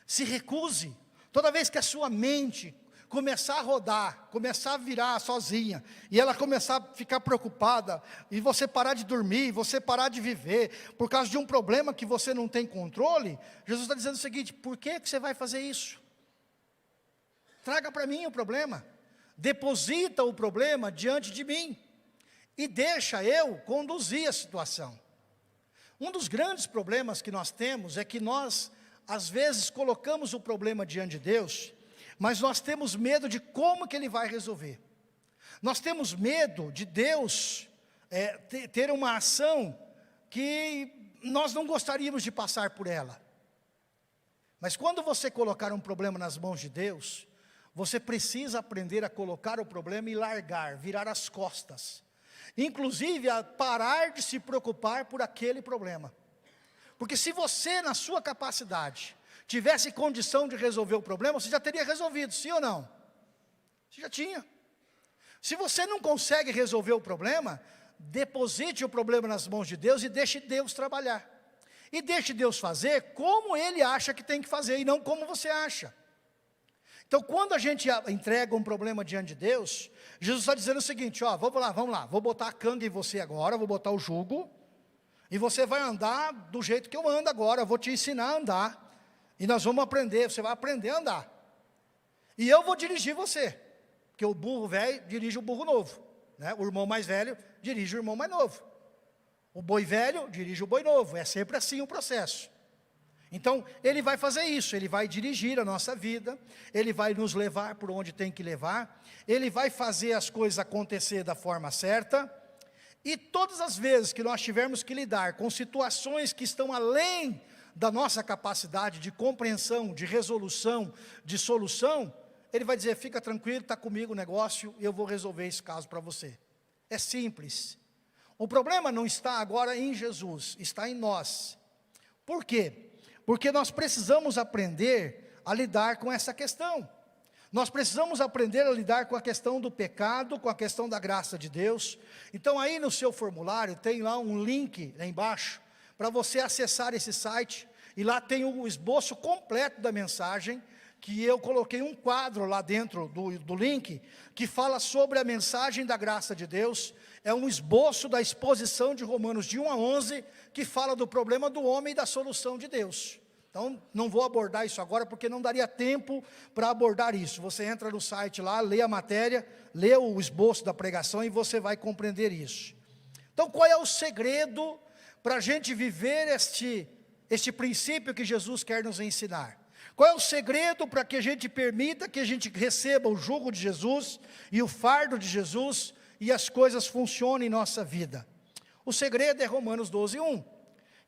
Se recuse, toda vez que a sua mente começar a rodar, começar a virar sozinha, e ela começar a ficar preocupada, e você parar de dormir, você parar de viver, por causa de um problema que você não tem controle, Jesus está dizendo o seguinte, por que você vai fazer isso? Traga para mim o problema, deposita o problema diante de mim, e deixa eu conduzir a situação. Um dos grandes problemas que nós temos, é que nós, às vezes, colocamos o problema diante de Deus, mas nós temos medo de como que Ele vai resolver. Nós temos medo de Deus ter uma ação que nós não gostaríamos de passar por ela. Mas quando você colocar um problema nas mãos de Deus, você precisa aprender a colocar o problema e largar, virar as costas. Inclusive a parar de se preocupar por aquele problema. Porque se você, na sua capacidade, tivesse condição de resolver o problema, você já teria resolvido, sim ou não? Você já tinha. Se você não consegue resolver o problema, deposite o problema nas mãos de Deus e deixe Deus trabalhar. E deixe Deus fazer como Ele acha que tem que fazer, e não como você acha. Então, quando a gente entrega um problema diante de Deus, Jesus está dizendo o seguinte, ó, vamos lá, vou botar a canga em você agora, vou botar o jugo, e você vai andar do jeito que eu ando agora, eu vou te ensinar a andar, e nós vamos aprender, você vai aprender a andar. E eu vou dirigir você, porque o burro velho dirige o burro novo, né? O irmão mais velho dirige o irmão mais novo. O boi velho dirige o boi novo, é sempre assim o processo. Então, Ele vai fazer isso, Ele vai dirigir a nossa vida, Ele vai nos levar por onde tem que levar, Ele vai fazer as coisas acontecer da forma certa, e todas as vezes que nós tivermos que lidar com situações que estão além da nossa capacidade de compreensão, de resolução, de solução, Ele vai dizer, fica tranquilo, está comigo o negócio, eu vou resolver esse caso para você. É simples. O problema não está agora em Jesus, está em nós. Por quê? Porque nós precisamos aprender a lidar com essa questão. Nós precisamos aprender a lidar com a questão do pecado, com a questão da graça de Deus. Então aí no seu formulário tem lá um link lá embaixo, para você acessar esse site, e lá tem o esboço completo da mensagem, que eu coloquei um quadro lá dentro do link, que fala sobre a mensagem da graça de Deus. É um esboço da exposição de Romanos de 1 a 11, que fala do problema do homem e da solução de Deus. Então, não vou abordar isso agora, porque não daria tempo para abordar isso. Você entra no site lá, lê a matéria, lê o esboço da pregação e você vai compreender isso. Então, qual é o segredo para a gente viver este princípio que Jesus quer nos ensinar? Qual é o segredo para que a gente permita que a gente receba o jugo de Jesus e o fardo de Jesus e as coisas funcionem em nossa vida? O segredo é Romanos 12:1,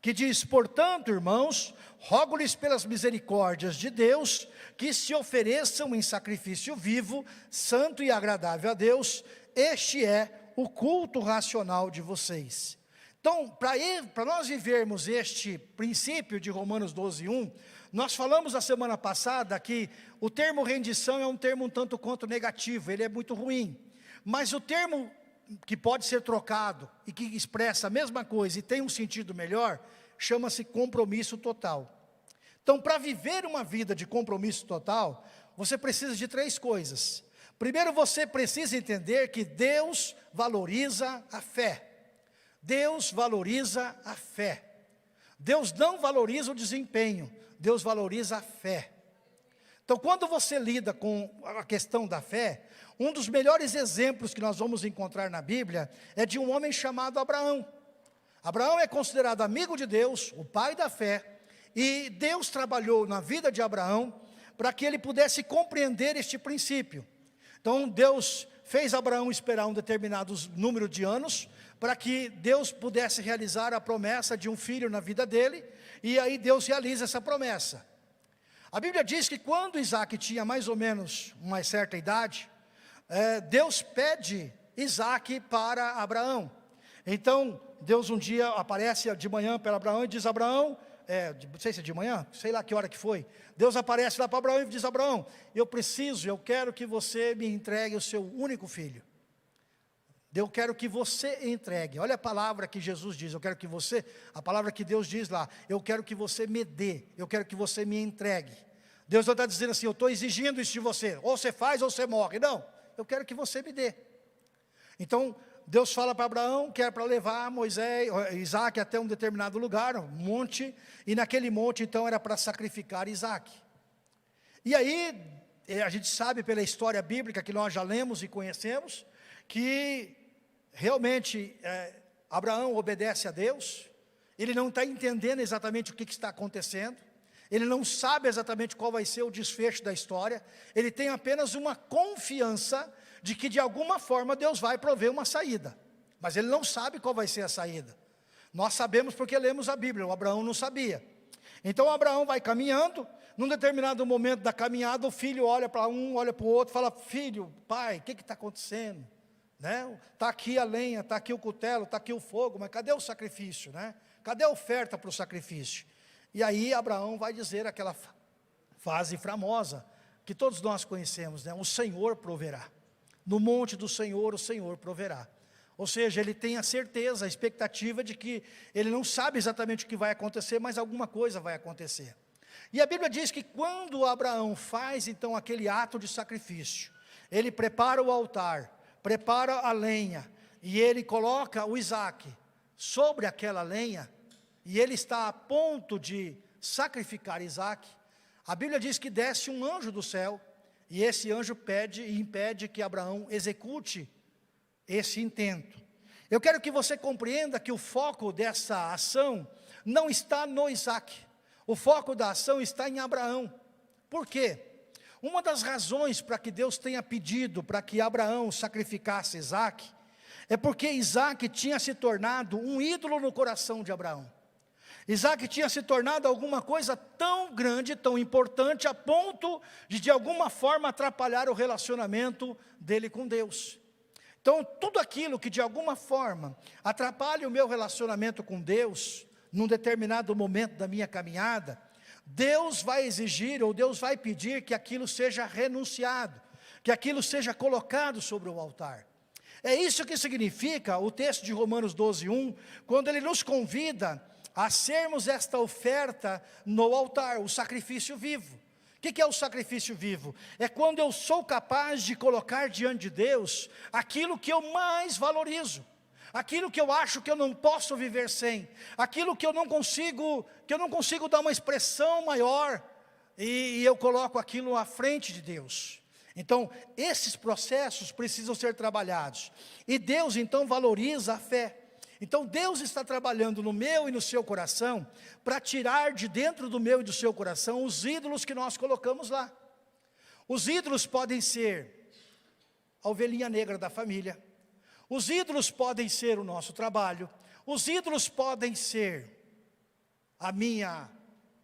que diz, portanto, irmãos, rogo-lhes pelas misericórdias de Deus, que se ofereçam em sacrifício vivo, santo e agradável a Deus, este é o culto racional de vocês. Então, para nós vivermos este princípio de Romanos 12:1, nós falamos a semana passada que o termo rendição é um termo um tanto quanto negativo, ele é muito ruim. Mas o termo que pode ser trocado e que expressa a mesma coisa e tem um sentido melhor, chama-se compromisso total. Então, para viver uma vida de compromisso total, você precisa de 3 coisas. Primeiro, você precisa entender que Deus valoriza a fé. Deus valoriza a fé. Deus não valoriza o desempenho, Deus valoriza a fé. Então, quando você lida com a questão da fé, um dos melhores exemplos que nós vamos encontrar na Bíblia é de um homem chamado Abraão. Abraão é considerado amigo de Deus, o pai da fé, e Deus trabalhou na vida de Abraão para que ele pudesse compreender este princípio. Então, Deus fez Abraão esperar um determinado número de anos, para que Deus pudesse realizar a promessa de um filho na vida dele, e aí Deus realiza essa promessa. A Bíblia diz que quando Isaac tinha mais ou menos uma certa idade, Deus pede Isaac para Abraão. Então, Deus um dia aparece de manhã para Abraão e diz, Abraão, não sei se é de manhã, sei lá que hora que foi, Deus aparece lá para Abraão e diz, Abraão, eu quero que você me entregue o seu único filho. Eu quero que você entregue, olha a palavra que Jesus diz, a palavra que Deus diz lá, eu quero que você me dê, eu quero que você me entregue. Deus não está dizendo assim, eu estou exigindo isso de você, ou você faz ou você morre, não, eu quero que você me dê. Então, Deus fala para Abraão que era para levar Isaac até um determinado lugar, um monte, e naquele monte então era para sacrificar Isaac. E aí, a gente sabe pela história bíblica que nós já lemos e conhecemos, que realmente Abraão obedece a Deus, ele não está entendendo exatamente o que está acontecendo, ele não sabe exatamente qual vai ser o desfecho da história, ele tem apenas uma confiança de que de alguma forma Deus vai prover uma saída, mas ele não sabe qual vai ser a saída. Nós sabemos porque lemos a Bíblia, o Abraão não sabia. Então Abraão vai caminhando, num determinado momento da caminhada, o filho olha para um, olha para o outro, fala: filho, pai, o que está acontecendo? Está aqui a lenha, está aqui o cutelo, está aqui o fogo, mas cadê o sacrifício? Cadê a oferta para o sacrifício? E aí Abraão vai dizer aquela frase famosa, que todos nós conhecemos, o Senhor proverá. No monte do Senhor, o Senhor proverá. Ou seja, ele tem a certeza, a expectativa de que ele não sabe exatamente o que vai acontecer, mas alguma coisa vai acontecer. E a Bíblia diz que quando Abraão faz então aquele ato de sacrifício, ele prepara o altar, prepara a lenha, e ele coloca o Isaque sobre aquela lenha, e ele está a ponto de sacrificar Isaque. A Bíblia diz que desce um anjo do céu, e esse anjo pede e impede que Abraão execute esse intento. Eu quero que você compreenda que o foco dessa ação não está no Isaque, o foco da ação está em Abraão. Por quê? Uma das razões para que Deus tenha pedido para que Abraão sacrificasse Isaque, é porque Isaque tinha se tornado um ídolo no coração de Abraão. Isaque tinha se tornado alguma coisa tão grande, tão importante, a ponto de alguma forma atrapalhar o relacionamento dele com Deus. Então, tudo aquilo que de alguma forma atrapalha o meu relacionamento com Deus, num determinado momento da minha caminhada, Deus vai exigir, ou Deus vai pedir que aquilo seja renunciado, que aquilo seja colocado sobre o altar. É isso que significa o texto de Romanos 12:1, quando ele nos convida a sermos esta oferta no altar, o sacrifício vivo. O que é o sacrifício vivo? É quando eu sou capaz de colocar diante de Deus aquilo que eu mais valorizo, aquilo que eu acho que eu não posso viver sem, aquilo que eu não consigo dar uma expressão maior, e eu coloco aquilo à frente de Deus. Então, esses processos precisam ser trabalhados, e Deus então valoriza a fé. Então Deus está trabalhando no meu e no seu coração, para tirar de dentro do meu e do seu coração os ídolos que nós colocamos lá. Os ídolos podem ser a ovelhinha negra da família, os ídolos podem ser o nosso trabalho, os ídolos podem ser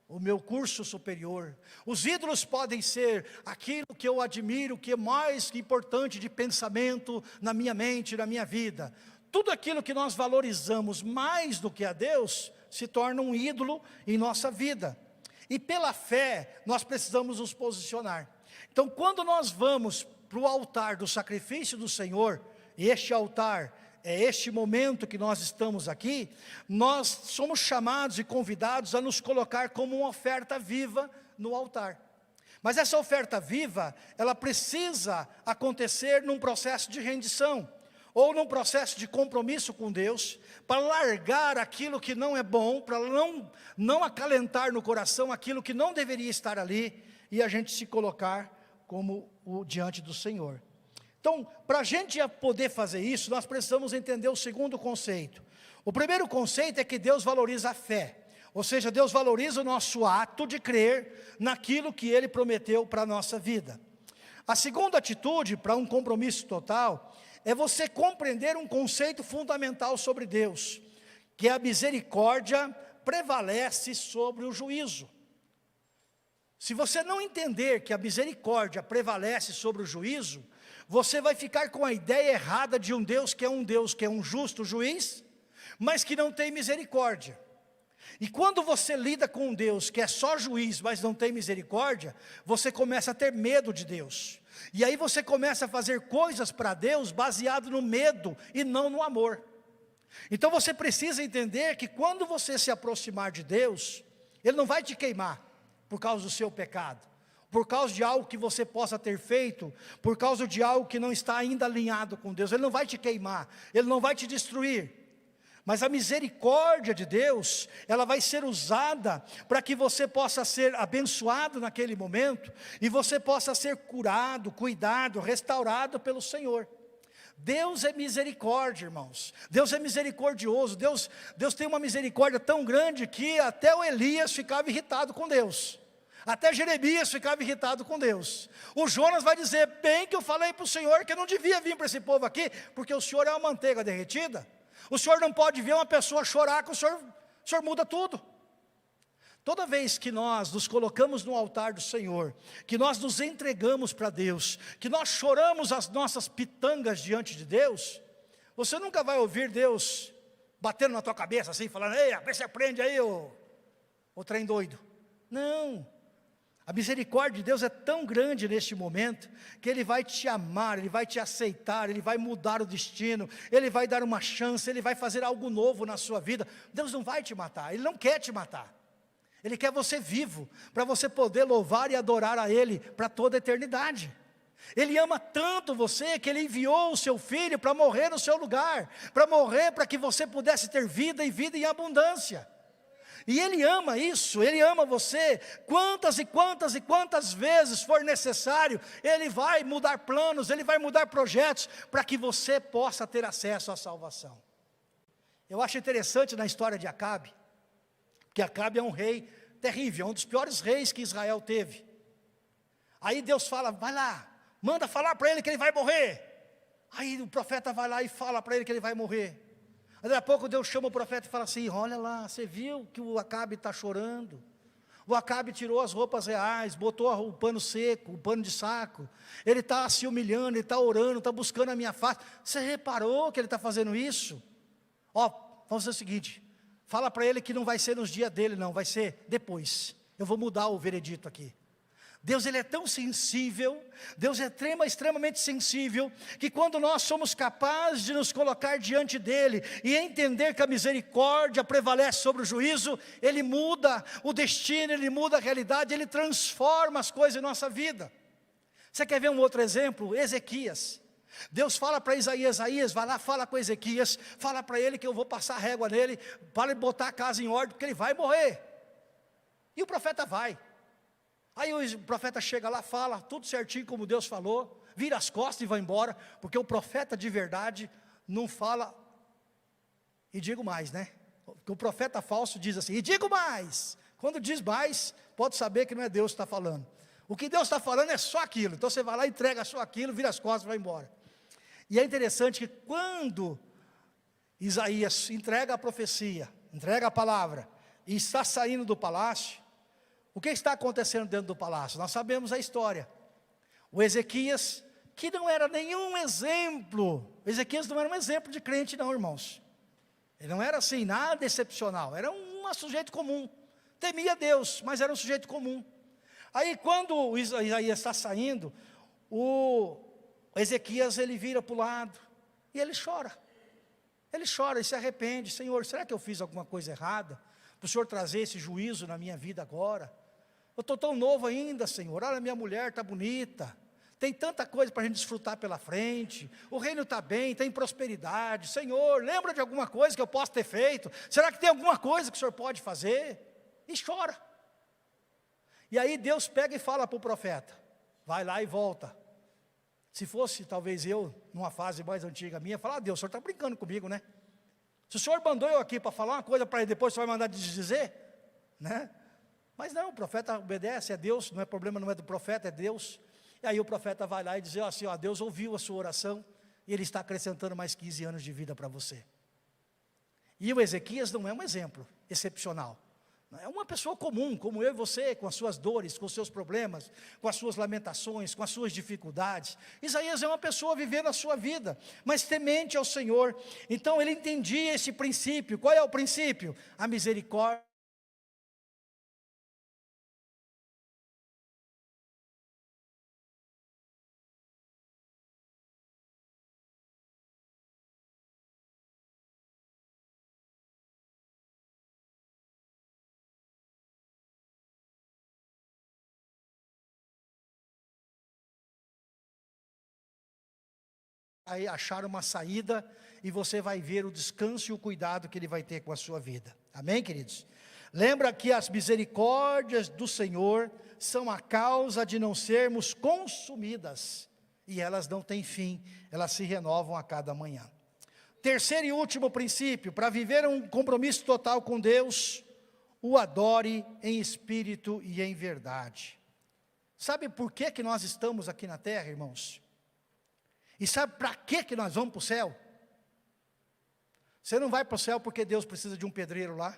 o meu curso superior, os ídolos podem ser aquilo que eu admiro, que é mais importante de pensamento na minha mente, na minha vida. Tudo aquilo que nós valorizamos mais do que a Deus, se torna um ídolo em nossa vida. E pela fé, nós precisamos nos posicionar. Então, quando nós vamos para o altar do sacrifício do Senhor, e este altar é este momento que nós estamos aqui, nós somos chamados e convidados a nos colocar como uma oferta viva no altar. Mas essa oferta viva, ela precisa acontecer num processo de rendição, ou num processo de compromisso com Deus, para largar aquilo que não é bom, para não acalentar no coração aquilo que não deveria estar ali, e a gente se colocar como diante do Senhor. Então, para a gente poder fazer isso, nós precisamos entender o segundo conceito. O primeiro conceito é que Deus valoriza a fé, ou seja, Deus valoriza o nosso ato de crer naquilo que Ele prometeu para a nossa vida. A segunda atitude, para um compromisso total, é você compreender um conceito fundamental sobre Deus, que a misericórdia prevalece sobre o juízo. Se você não entender que a misericórdia prevalece sobre o juízo, você vai ficar com a ideia errada de um Deus que é um justo juiz, mas que não tem misericórdia. E quando você lida com um Deus que é só juiz, mas não tem misericórdia, você começa a ter medo de Deus. E aí você começa a fazer coisas para Deus baseado no medo e não no amor. Então você precisa entender que quando você se aproximar de Deus, Ele não vai te queimar por causa do seu pecado, por causa de algo que você possa ter feito, por causa de algo que não está ainda alinhado com Deus. Ele não vai te queimar, Ele não vai te destruir. Mas a misericórdia de Deus, ela vai ser usada para que você possa ser abençoado naquele momento, e você possa ser curado, cuidado, restaurado pelo Senhor. Deus é misericórdia, irmãos. Deus é misericordioso. Deus tem uma misericórdia tão grande que até o Elias ficava irritado com Deus. Até Jeremias ficava irritado com Deus. O Jonas vai dizer: bem que eu falei para o Senhor que eu não devia vir para esse povo aqui, porque o Senhor é uma manteiga derretida. O Senhor não pode ver uma pessoa chorar, que o Senhor muda tudo. Toda vez que nós nos colocamos no altar do Senhor, que nós nos entregamos para Deus, que nós choramos as nossas pitangas diante de Deus, você nunca vai ouvir Deus batendo na tua cabeça assim, falando: ei, vê se aprende aí, ô trem doido. Não, a misericórdia de Deus é tão grande neste momento, que Ele vai te amar, Ele vai te aceitar, Ele vai mudar o destino, Ele vai dar uma chance, Ele vai fazer algo novo na sua vida. Deus não vai te matar, Ele não quer te matar. Ele quer você vivo, para você poder louvar e adorar a Ele para toda a eternidade. Ele ama tanto você, que Ele enviou o seu Filho para morrer no seu lugar, para morrer para que você pudesse ter vida e vida em abundância. E Ele ama isso, Ele ama você, quantas e quantas e quantas vezes for necessário, Ele vai mudar planos, Ele vai mudar projetos, para que você possa ter acesso à salvação. Eu acho interessante na história de Acabe, que Acabe é um rei terrível, é um dos piores reis que Israel teve. Aí Deus fala: vai lá, manda falar para ele que ele vai morrer. Aí o profeta vai lá e fala para ele que ele vai morrer. Aí daqui a pouco Deus chama o profeta e fala assim: olha lá, você viu que o Acabe está chorando? O Acabe tirou as roupas reais, botou o pano seco, o pano de saco. Ele está se humilhando, ele está orando, está buscando a minha face. Você reparou que ele está fazendo isso? Ó, vamos fazer o seguinte: fala para ele que não vai ser nos dias dele não, vai ser depois. Eu vou mudar o veredito aqui. Deus, Ele é tão sensível, Deus é extremamente sensível, que quando nós somos capazes de nos colocar diante dEle, e entender que a misericórdia prevalece sobre o juízo, Ele muda o destino, Ele muda a realidade, Ele transforma as coisas em nossa vida. Você quer ver um outro exemplo? Ezequias. Deus fala para Isaías: vai lá, fala com Ezequias, fala para ele que eu vou passar régua nele, para ele botar a casa em ordem, porque ele vai morrer. E o profeta vai. Aí o profeta chega lá, fala tudo certinho como Deus falou, vira as costas e vai embora, porque o profeta de verdade não fala, e digo mais, né? Porque o profeta falso diz assim: e digo mais. Quando diz mais, pode saber que não é Deus que está falando. O que Deus está falando é só aquilo. Então você vai lá, entrega só aquilo, vira as costas e vai embora. E é interessante que quando Isaías entrega a profecia, entrega a palavra, e está saindo do palácio, o que está acontecendo dentro do palácio? Nós sabemos a história. O Ezequias, que não era nenhum exemplo, Ezequias não era um exemplo de crente não, irmãos. Ele não era assim, nada excepcional, era um sujeito comum, temia Deus, mas era um sujeito comum. Aí quando Isaías está saindo, o Ezequias, ele vira para o lado, e ele chora e se arrepende: Senhor, será que eu fiz alguma coisa errada, para o Senhor trazer esse juízo na minha vida agora? Eu estou tão novo ainda, Senhor, olha, minha mulher está bonita, tem tanta coisa para a gente desfrutar pela frente, o reino está bem, tem prosperidade, Senhor, lembra de alguma coisa que eu possa ter feito? Será que tem alguma coisa que o Senhor pode fazer? E chora. E aí Deus pega e fala para o profeta: vai lá e volta. Se fosse talvez eu, numa fase mais antiga minha, falar: Deus, o Senhor está brincando comigo, né? Se o Senhor mandou eu aqui para falar uma coisa para ele, depois o Senhor vai mandar desdizer, né? Mas não, o profeta obedece, é Deus, não é problema, não é do profeta, é Deus. E aí o profeta vai lá e diz assim: ó, Deus ouviu a sua oração, e Ele está acrescentando mais 15 anos de vida para você. E o Ezequias não é um exemplo excepcional. É uma pessoa comum, como eu e você, com as suas dores, com os seus problemas, com as suas lamentações, com as suas dificuldades. Isaías é uma pessoa vivendo a sua vida, mas temente ao Senhor. Então ele entendia esse princípio. Qual é o princípio? A misericórdia. Aí achar uma saída, e você vai ver o descanso e o cuidado que Ele vai ter com a sua vida. Amém, queridos? Lembra que as misericórdias do Senhor são a causa de não sermos consumidas, e elas não têm fim, elas se renovam a cada manhã. Terceiro e último princípio: para viver um compromisso total com Deus, o adore em espírito e em verdade. Sabe por que nós estamos aqui na terra, irmãos? E sabe para que nós vamos para o céu? Você não vai para o céu porque Deus precisa de um pedreiro lá.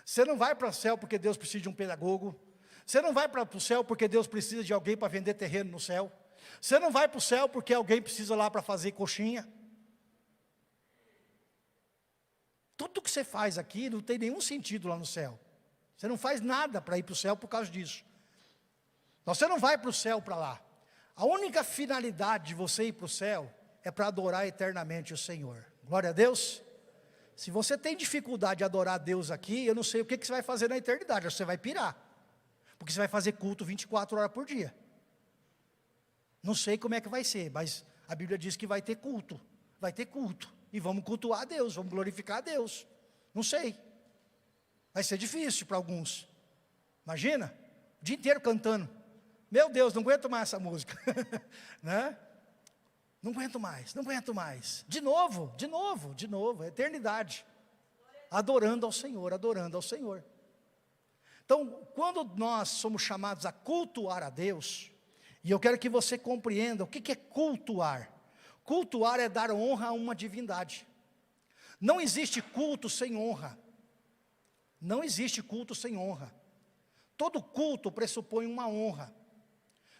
Você não vai para o céu porque Deus precisa de um pedagogo. Você não vai para o céu porque Deus precisa de alguém para vender terreno no céu. Você não vai para o céu porque alguém precisa lá para fazer coxinha. Tudo que você faz aqui não tem nenhum sentido lá no céu. Você não faz nada para ir para o céu por causa disso. Então, você não vai para o céu para lá. A única finalidade de você ir para o céu é para adorar eternamente o Senhor. Glória a Deus. Se você tem dificuldade de adorar a Deus aqui, eu não sei o que você vai fazer na eternidade. Você vai pirar. Porque você vai fazer culto 24 horas por dia. Não sei como é que vai ser, mas a Bíblia diz que vai ter culto. Vai ter culto. E vamos cultuar a Deus, vamos glorificar a Deus. Não sei. Vai ser difícil para alguns. Imagina, o dia inteiro cantando. Meu Deus, não aguento mais essa música. Né? Não aguento mais, não aguento mais. De novo, a eternidade. Adorando ao Senhor, adorando ao Senhor. Então, quando nós somos chamados a cultuar a Deus, e eu quero que você compreenda o que é cultuar. Cultuar é dar honra a uma divindade. Não existe culto sem honra. Não existe culto sem honra. Todo culto pressupõe uma honra.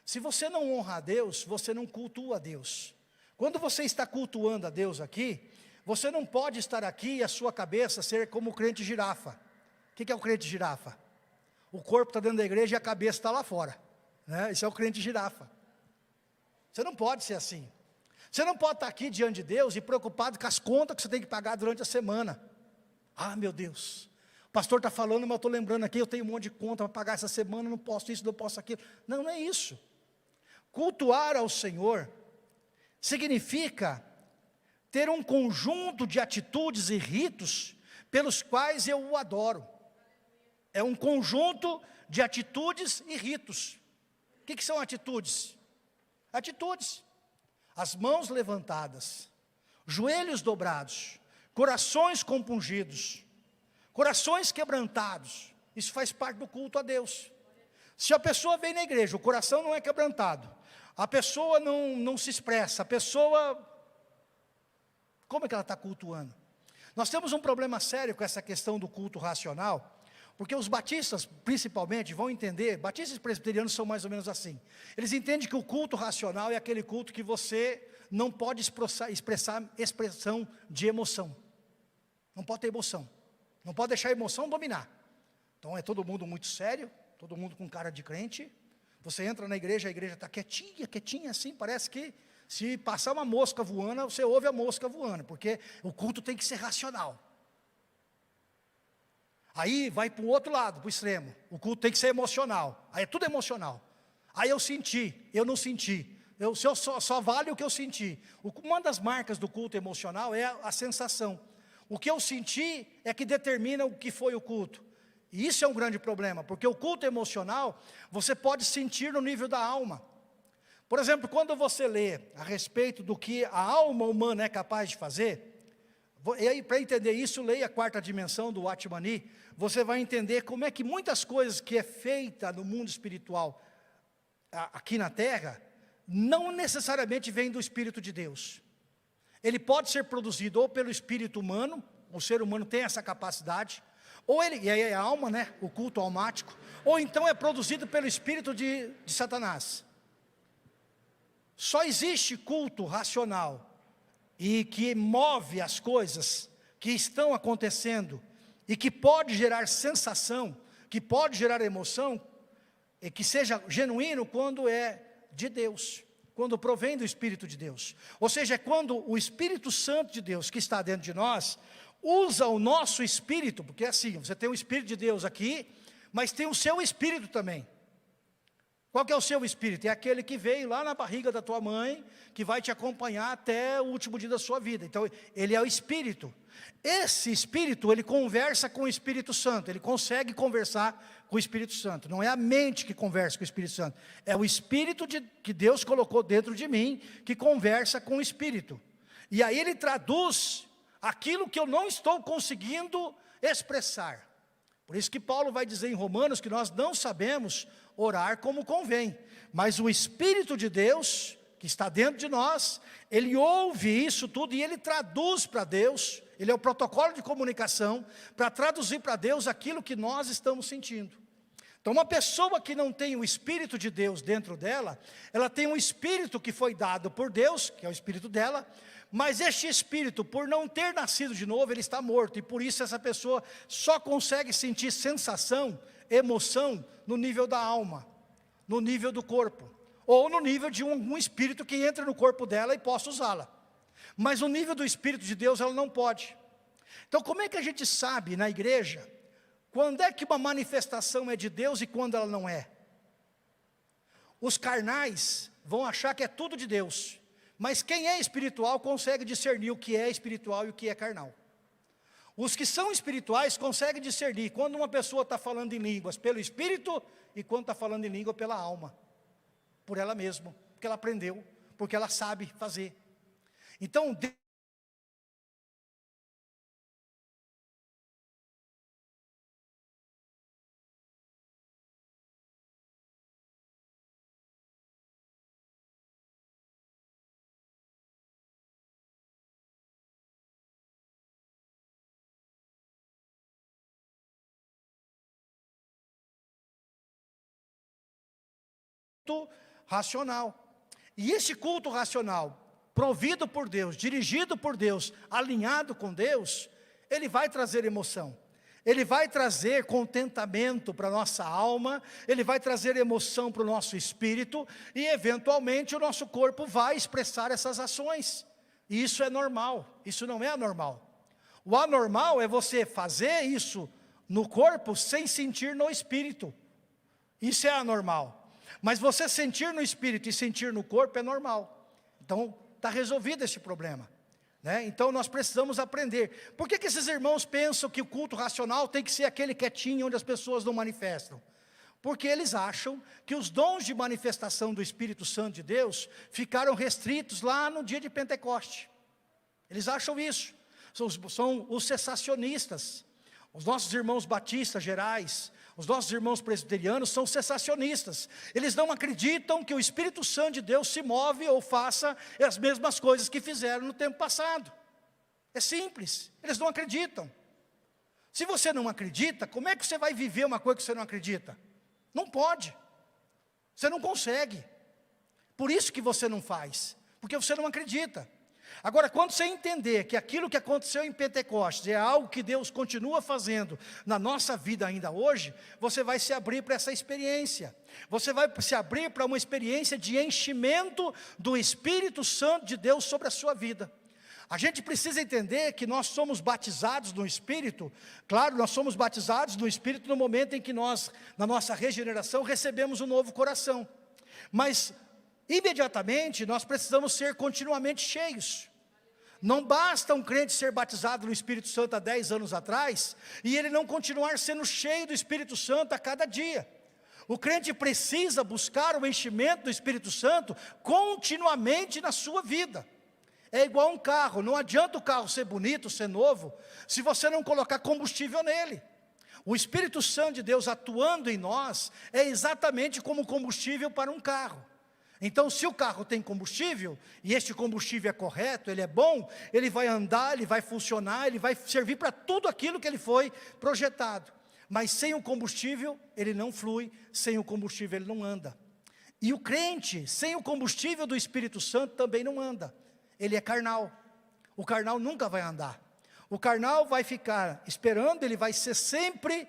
Se você não honra a Deus, você não cultua a Deus. Quando você está cultuando a Deus aqui, você não pode estar aqui e a sua cabeça ser como o crente girafa. O que é o crente girafa? O corpo está dentro da igreja e a cabeça está lá fora, né? Esse é o crente girafa. Você não pode ser assim. Você não pode estar aqui diante de Deus e preocupado com as contas que você tem que pagar durante a semana. Ah, meu Deus, o pastor está falando, mas eu estou lembrando aqui, eu tenho um monte de conta para pagar essa semana, não posso isso, não posso aquilo. Não, não é isso. Cultuar ao Senhor significa ter um conjunto de atitudes e ritos pelos quais eu o adoro. É um conjunto de atitudes e ritos. O que são atitudes? Atitudes. As mãos levantadas, joelhos dobrados, corações compungidos, corações quebrantados. Isso faz parte do culto a Deus. Se a pessoa vem na igreja, o coração não é quebrantado, a pessoa não se expressa, a pessoa, como é que ela está cultuando? Nós temos um problema sério com essa questão do culto racional, porque os batistas, principalmente, vão entender, batistas e presbiterianos são mais ou menos assim, eles entendem que o culto racional é aquele culto que você não pode expressar expressão de emoção, não pode ter emoção, não pode deixar a emoção dominar. Então é todo mundo muito sério, todo mundo com cara de crente, você entra na igreja, a igreja está quietinha, quietinha assim, parece que se passar uma mosca voando, você ouve a mosca voando, porque o culto tem que ser racional. Aí vai para o outro lado, para o extremo, o culto tem que ser emocional, aí é tudo emocional. Aí eu senti, eu não senti, eu só vale o que eu senti. Uma das marcas do culto emocional é a sensação. O que eu senti é que determina o que foi o culto. E isso é um grande problema, porque o culto emocional, você pode sentir no nível da alma. Por exemplo, quando você lê a respeito do que a alma humana é capaz de fazer, e aí, para entender isso, leia a quarta dimensão do Atmani, você vai entender como é que muitas coisas que é feita no mundo espiritual, aqui na terra, não necessariamente vem do Espírito de Deus. Ele pode ser produzido ou pelo espírito humano, o ser humano tem essa capacidade, ou ele, e aí é a alma, né, o culto almático, ou então é produzido pelo espírito de Satanás. Só existe culto racional, e que move as coisas que estão acontecendo, e que pode gerar sensação, que pode gerar emoção, e que seja genuíno quando é de Deus, quando provém do Espírito de Deus. Ou seja, é quando o Espírito Santo de Deus, que está dentro de nós, usa o nosso espírito, porque é assim, você tem o Espírito de Deus aqui, mas tem o seu espírito também. Qual que é o seu espírito? É aquele que veio lá na barriga da tua mãe, que vai te acompanhar até o último dia da sua vida. Então, ele é o espírito. Esse espírito, ele conversa com o Espírito Santo, ele consegue conversar com o Espírito Santo. Não é a mente que conversa com o Espírito Santo, é o espírito que Deus colocou dentro de mim, que conversa com o espírito. E aí ele traduz aquilo que eu não estou conseguindo expressar. Por isso que Paulo vai dizer em Romanos que nós não sabemos orar como convém, mas o Espírito de Deus, que está dentro de nós, ele ouve isso tudo e ele traduz para Deus, ele é o protocolo de comunicação, para traduzir para Deus aquilo que nós estamos sentindo. Então uma pessoa que não tem o Espírito de Deus dentro dela, ela tem um Espírito que foi dado por Deus, que é o Espírito dela, mas este Espírito, por não ter nascido de novo, ele está morto, e por isso essa pessoa só consegue sentir sensação, emoção, no nível da alma, no nível do corpo, ou no nível de um Espírito que entra no corpo dela e possa usá-la. Mas no nível do Espírito de Deus ela não pode. Então como é que a gente sabe na igreja, quando é que uma manifestação é de Deus e quando ela não é? Os carnais vão achar que é tudo de Deus, mas quem é espiritual consegue discernir o que é espiritual e o que é carnal. Os que são espirituais conseguem discernir quando uma pessoa está falando em línguas pelo Espírito e quando está falando em língua pela alma, por ela mesma, porque ela aprendeu, porque ela sabe fazer. Então, racional. E esse culto racional, provido por Deus, dirigido por Deus, alinhado com Deus, ele vai trazer emoção. Ele vai trazer contentamento para a nossa alma, ele vai trazer emoção para o nosso espírito, e eventualmente o nosso corpo vai expressar essas ações. E isso é normal, isso não é anormal. O anormal é você fazer isso no corpo sem sentir no espírito. Isso é anormal. Mas você sentir no espírito e sentir no corpo é normal. Então, está resolvido esse problema, né? Então, nós precisamos aprender. Por que esses irmãos pensam que o culto racional tem que ser aquele quietinho, onde as pessoas não manifestam? Porque eles acham que os dons de manifestação do Espírito Santo de Deus ficaram restritos lá no dia de Pentecoste. Eles acham isso. São os cessacionistas. Os nossos irmãos batistas gerais, os nossos irmãos presbiterianos são cessacionistas. Eles não acreditam que o Espírito Santo de Deus se move ou faça as mesmas coisas que fizeram no tempo passado. É simples, eles não acreditam. Se você não acredita, como é que você vai viver uma coisa que você não acredita? Não pode, você não consegue. Por isso que você não faz, porque você não acredita. Agora, quando você entender que aquilo que aconteceu em Pentecostes é algo que Deus continua fazendo na nossa vida ainda hoje, você vai se abrir para essa experiência. Você vai se abrir para uma experiência de enchimento do Espírito Santo de Deus sobre a sua vida. A gente precisa entender que nós somos batizados no Espírito. Claro, nós somos batizados no Espírito no momento em que nós, na nossa regeneração, recebemos um novo coração. Mas imediatamente nós precisamos ser continuamente cheios. Não basta um crente ser batizado no Espírito Santo há 10 anos atrás e ele não continuar sendo cheio do Espírito Santo a cada dia. O crente precisa buscar o enchimento do Espírito Santo continuamente na sua vida. É igual um carro, não adianta o carro ser bonito, ser novo, se você não colocar combustível nele. O Espírito Santo de Deus atuando em nós é exatamente como combustível para um carro. Então, se o carro tem combustível, e este combustível é correto, ele é bom, ele vai andar, ele vai funcionar, ele vai servir para tudo aquilo que ele foi projetado. Mas sem o combustível, ele não flui, sem o combustível ele não anda. E o crente, sem o combustível do Espírito Santo, também não anda. Ele é carnal. O carnal nunca vai andar. O carnal vai ficar esperando, ele vai ser sempre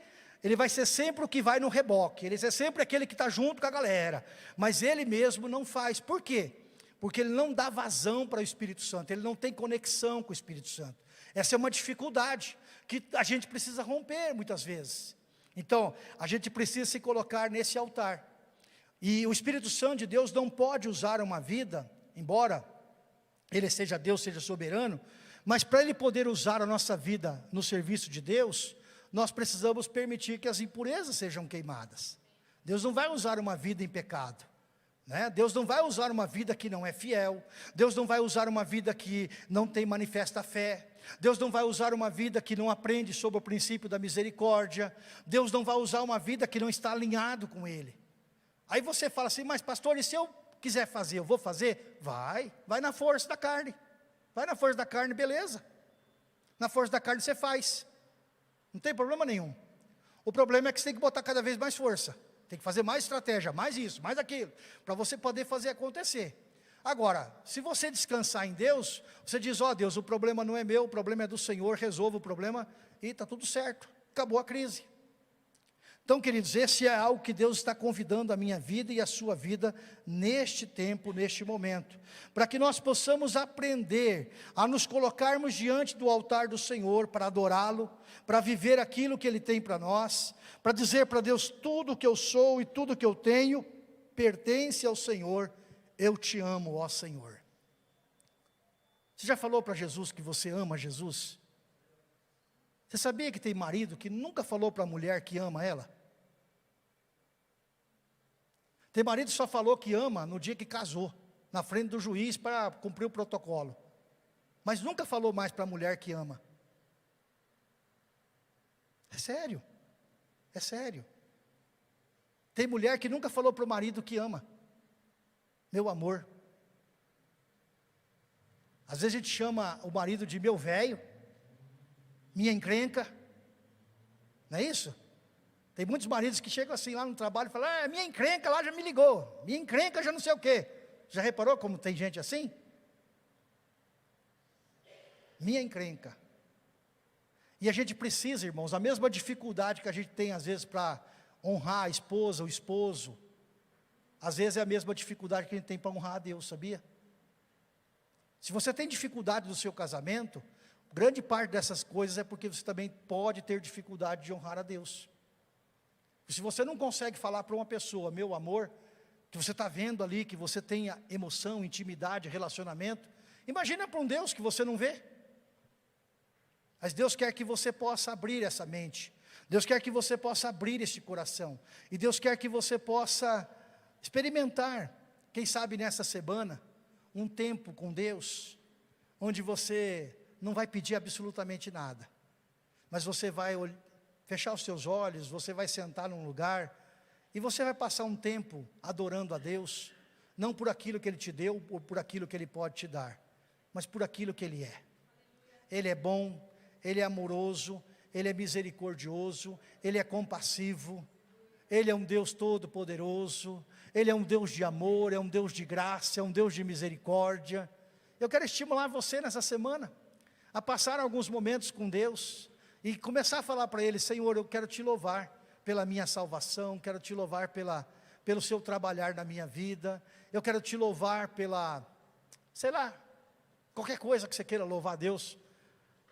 o que vai no reboque, ele vai ser sempre aquele que está junto com a galera, mas ele mesmo não faz. Por quê? Porque ele não dá vazão para o Espírito Santo, ele não tem conexão com o Espírito Santo. Essa é uma dificuldade que a gente precisa romper muitas vezes. Então, a gente precisa se colocar nesse altar, e o Espírito Santo de Deus não pode usar uma vida, embora ele seja Deus, seja soberano, mas para ele poder usar a nossa vida no serviço de Deus, nós precisamos permitir que as impurezas sejam queimadas. Deus não vai usar uma vida em pecado, né? Deus não vai usar uma vida que não é fiel. Deus não vai usar uma vida que não tem manifesta fé. Deus não vai usar uma vida que não aprende sobre o princípio da misericórdia. Deus não vai usar uma vida que não está alinhado com Ele. Aí você fala assim, mas pastor, e se eu quiser fazer, eu vou fazer? Vai na força da carne. Vai na força da carne, beleza. Na força da carne você faz. Não tem problema nenhum. O problema é que você tem que botar cada vez mais força. Tem que fazer mais estratégia, mais isso, mais aquilo, para você poder fazer acontecer. Agora, se você descansar em Deus, você diz, ó Deus, o problema não é meu, o problema é do Senhor, resolva o problema e está tudo certo. Acabou a crise. Então, queridos, esse é algo que Deus está convidando a minha vida e a sua vida neste tempo, neste momento, para que nós possamos aprender a nos colocarmos diante do altar do Senhor para adorá-lo, para viver aquilo que Ele tem para nós, para dizer para Deus, tudo que eu sou e tudo que eu tenho pertence ao Senhor, eu te amo, ó Senhor. Você já falou para Jesus que você ama Jesus? Você sabia que tem marido que nunca falou para a mulher que ama ela? Tem marido que só falou que ama no dia que casou, na frente do juiz para cumprir o protocolo. Mas nunca falou mais para a mulher que ama. É sério. É sério. Tem mulher que nunca falou para o marido que ama. Meu amor. Às vezes a gente chama o marido de meu velho, minha encrenca. Não é isso? Tem muitos maridos que chegam assim lá no trabalho e falam, minha encrenca lá já me ligou, minha encrenca já não sei o quê. Já reparou como tem gente assim? Minha encrenca. E a gente precisa, irmãos, a mesma dificuldade que a gente tem às vezes para honrar a esposa, o esposo, às vezes é a mesma dificuldade que a gente tem para honrar a Deus, sabia? Se você tem dificuldade no seu casamento, grande parte dessas coisas é porque você também pode ter dificuldade de honrar a Deus. Se você não consegue falar para uma pessoa, meu amor, que você está vendo ali, que você tenha emoção, intimidade, relacionamento, imagina para um Deus que você não vê. Mas Deus quer que você possa abrir essa mente, Deus quer que você possa abrir esse coração, e Deus quer que você possa experimentar, quem sabe nessa semana, um tempo com Deus, onde você não vai pedir absolutamente nada, mas você vai fechar os seus olhos, você vai sentar num lugar, e você vai passar um tempo adorando a Deus, não por aquilo que Ele te deu, ou por aquilo que Ele pode te dar, mas por aquilo que Ele é. Ele é bom, Ele é amoroso, Ele é misericordioso, Ele é compassivo, Ele é um Deus todo-poderoso, Ele é um Deus de amor, é um Deus de graça, é um Deus de misericórdia. Eu quero estimular você nessa semana, a passar alguns momentos com Deus, e começar a falar para Ele, Senhor, eu quero te louvar pela minha salvação, quero te louvar pelo seu trabalhar na minha vida, eu quero te louvar pela, sei lá, qualquer coisa que você queira louvar a Deus,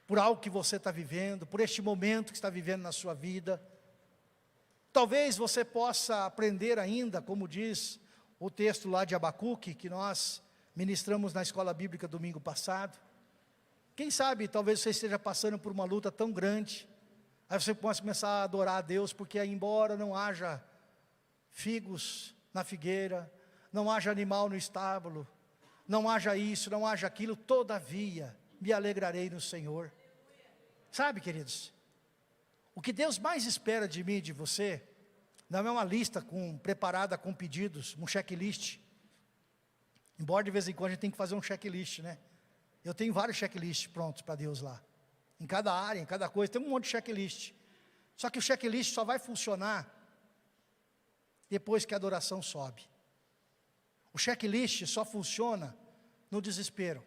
por algo que você está vivendo, por este momento que está vivendo na sua vida. Talvez você possa aprender ainda, como diz o texto lá de Abacuque, que nós ministramos na escola bíblica domingo passado. Quem sabe, talvez você esteja passando por uma luta tão grande, aí você possa começar a adorar a Deus, porque embora não haja figos na figueira, não haja animal no estábulo, não haja isso, não haja aquilo, todavia, me alegrarei no Senhor. Sabe, queridos, o que Deus mais espera de mim e de você, não é uma lista preparada com pedidos, um checklist, embora de vez em quando a gente tem que fazer um checklist, né? Eu tenho vários checklists prontos para Deus lá, em cada área, em cada coisa, tem um monte de checklist, só que o checklist só vai funcionar depois que a adoração sobe. O checklist só funciona no desespero.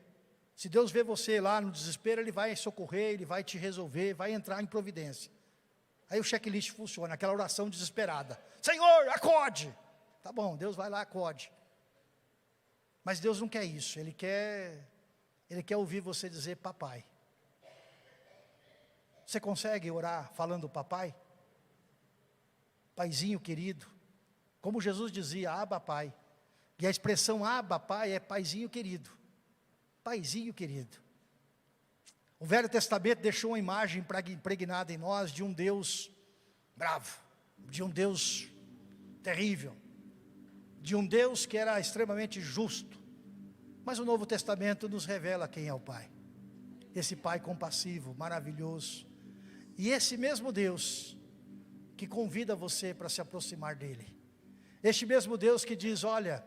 Se Deus vê você lá no desespero, Ele vai socorrer, Ele vai te resolver, vai entrar em providência. Aí o checklist funciona, aquela oração desesperada. Senhor, acode! Tá bom, Deus vai lá, acode. Mas Deus não quer isso, Ele quer ouvir você dizer papai. Você consegue orar falando papai? Paizinho querido. Como Jesus dizia, Abba Pai. E a expressão Abba Pai é paizinho querido. Paizinho querido. O Velho Testamento deixou uma imagem impregnada em nós de um Deus bravo, de um Deus terrível, de um Deus que era extremamente justo. Mas o Novo Testamento nos revela quem é o Pai. Esse Pai compassivo, maravilhoso. E esse mesmo Deus que convida você para se aproximar dele. Este mesmo Deus que diz, olha,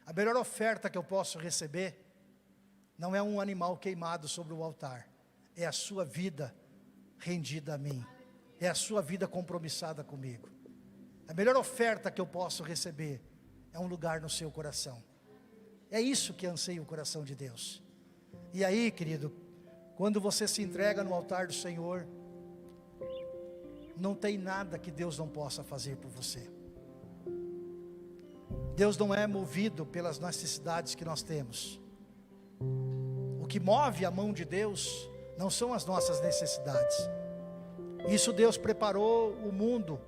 A melhor oferta que eu posso receber não é um animal queimado sobre o altar, é a sua vida rendida a mim, é a sua vida compromissada comigo. A melhor oferta que eu posso receber é um lugar no seu coração. É isso que anseia o coração de Deus. E aí, querido, quando você se entrega no altar do Senhor, não tem nada que Deus não possa fazer por você. Deus não é movido pelas necessidades que nós temos. O que move a mão de Deus não são as nossas necessidades. Isso Deus preparou o mundo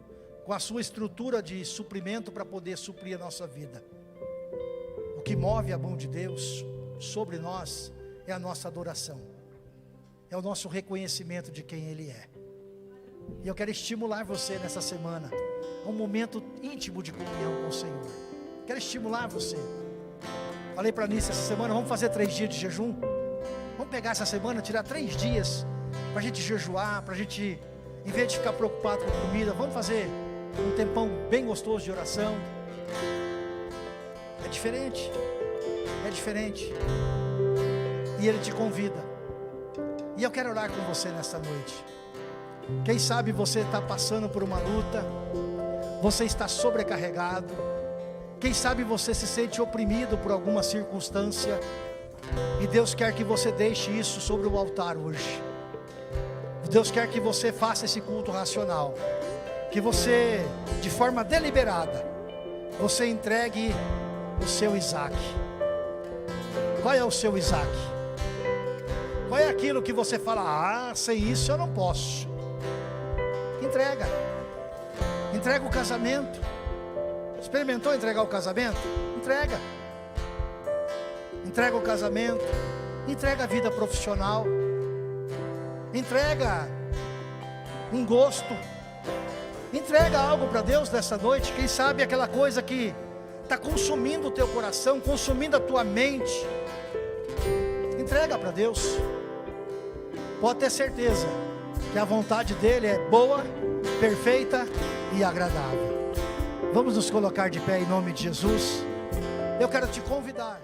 com a sua estrutura de suprimento para poder suprir a nossa vida. O que move a mão de Deus sobre nós é a nossa adoração, é o nosso reconhecimento de quem Ele é. E eu quero estimular você nessa semana a um momento íntimo de comunhão com o Senhor. Quero estimular você. Falei para a Nícia essa semana, vamos fazer 3 dias de jejum. Vamos pegar essa semana, tirar 3 dias para a gente jejuar, para a gente, em vez de ficar preocupado com comida, vamos fazer um tempão bem gostoso de oração. É diferente, é diferente. E Ele te convida. E eu quero orar com você nessa noite. Quem sabe você está passando por uma luta, você está sobrecarregado, quem sabe você se sente oprimido por alguma circunstância, e Deus quer que você deixe isso sobre o altar hoje. Deus quer que você faça esse culto racional, que você, de forma deliberada, você entregue o seu Isaac. Qual é o seu Isaac? Qual é aquilo que você fala, sem isso eu não posso? Entrega o casamento. Experimentou entregar o casamento? Entrega o casamento, entrega a vida profissional, entrega um gosto, entrega algo para Deus nessa noite. Quem sabe aquela coisa que está consumindo o teu coração, consumindo a tua mente, entrega para Deus. Pode ter certeza que a vontade dEle é boa, perfeita e agradável. Vamos nos colocar de pé em nome de Jesus. Eu quero te convidar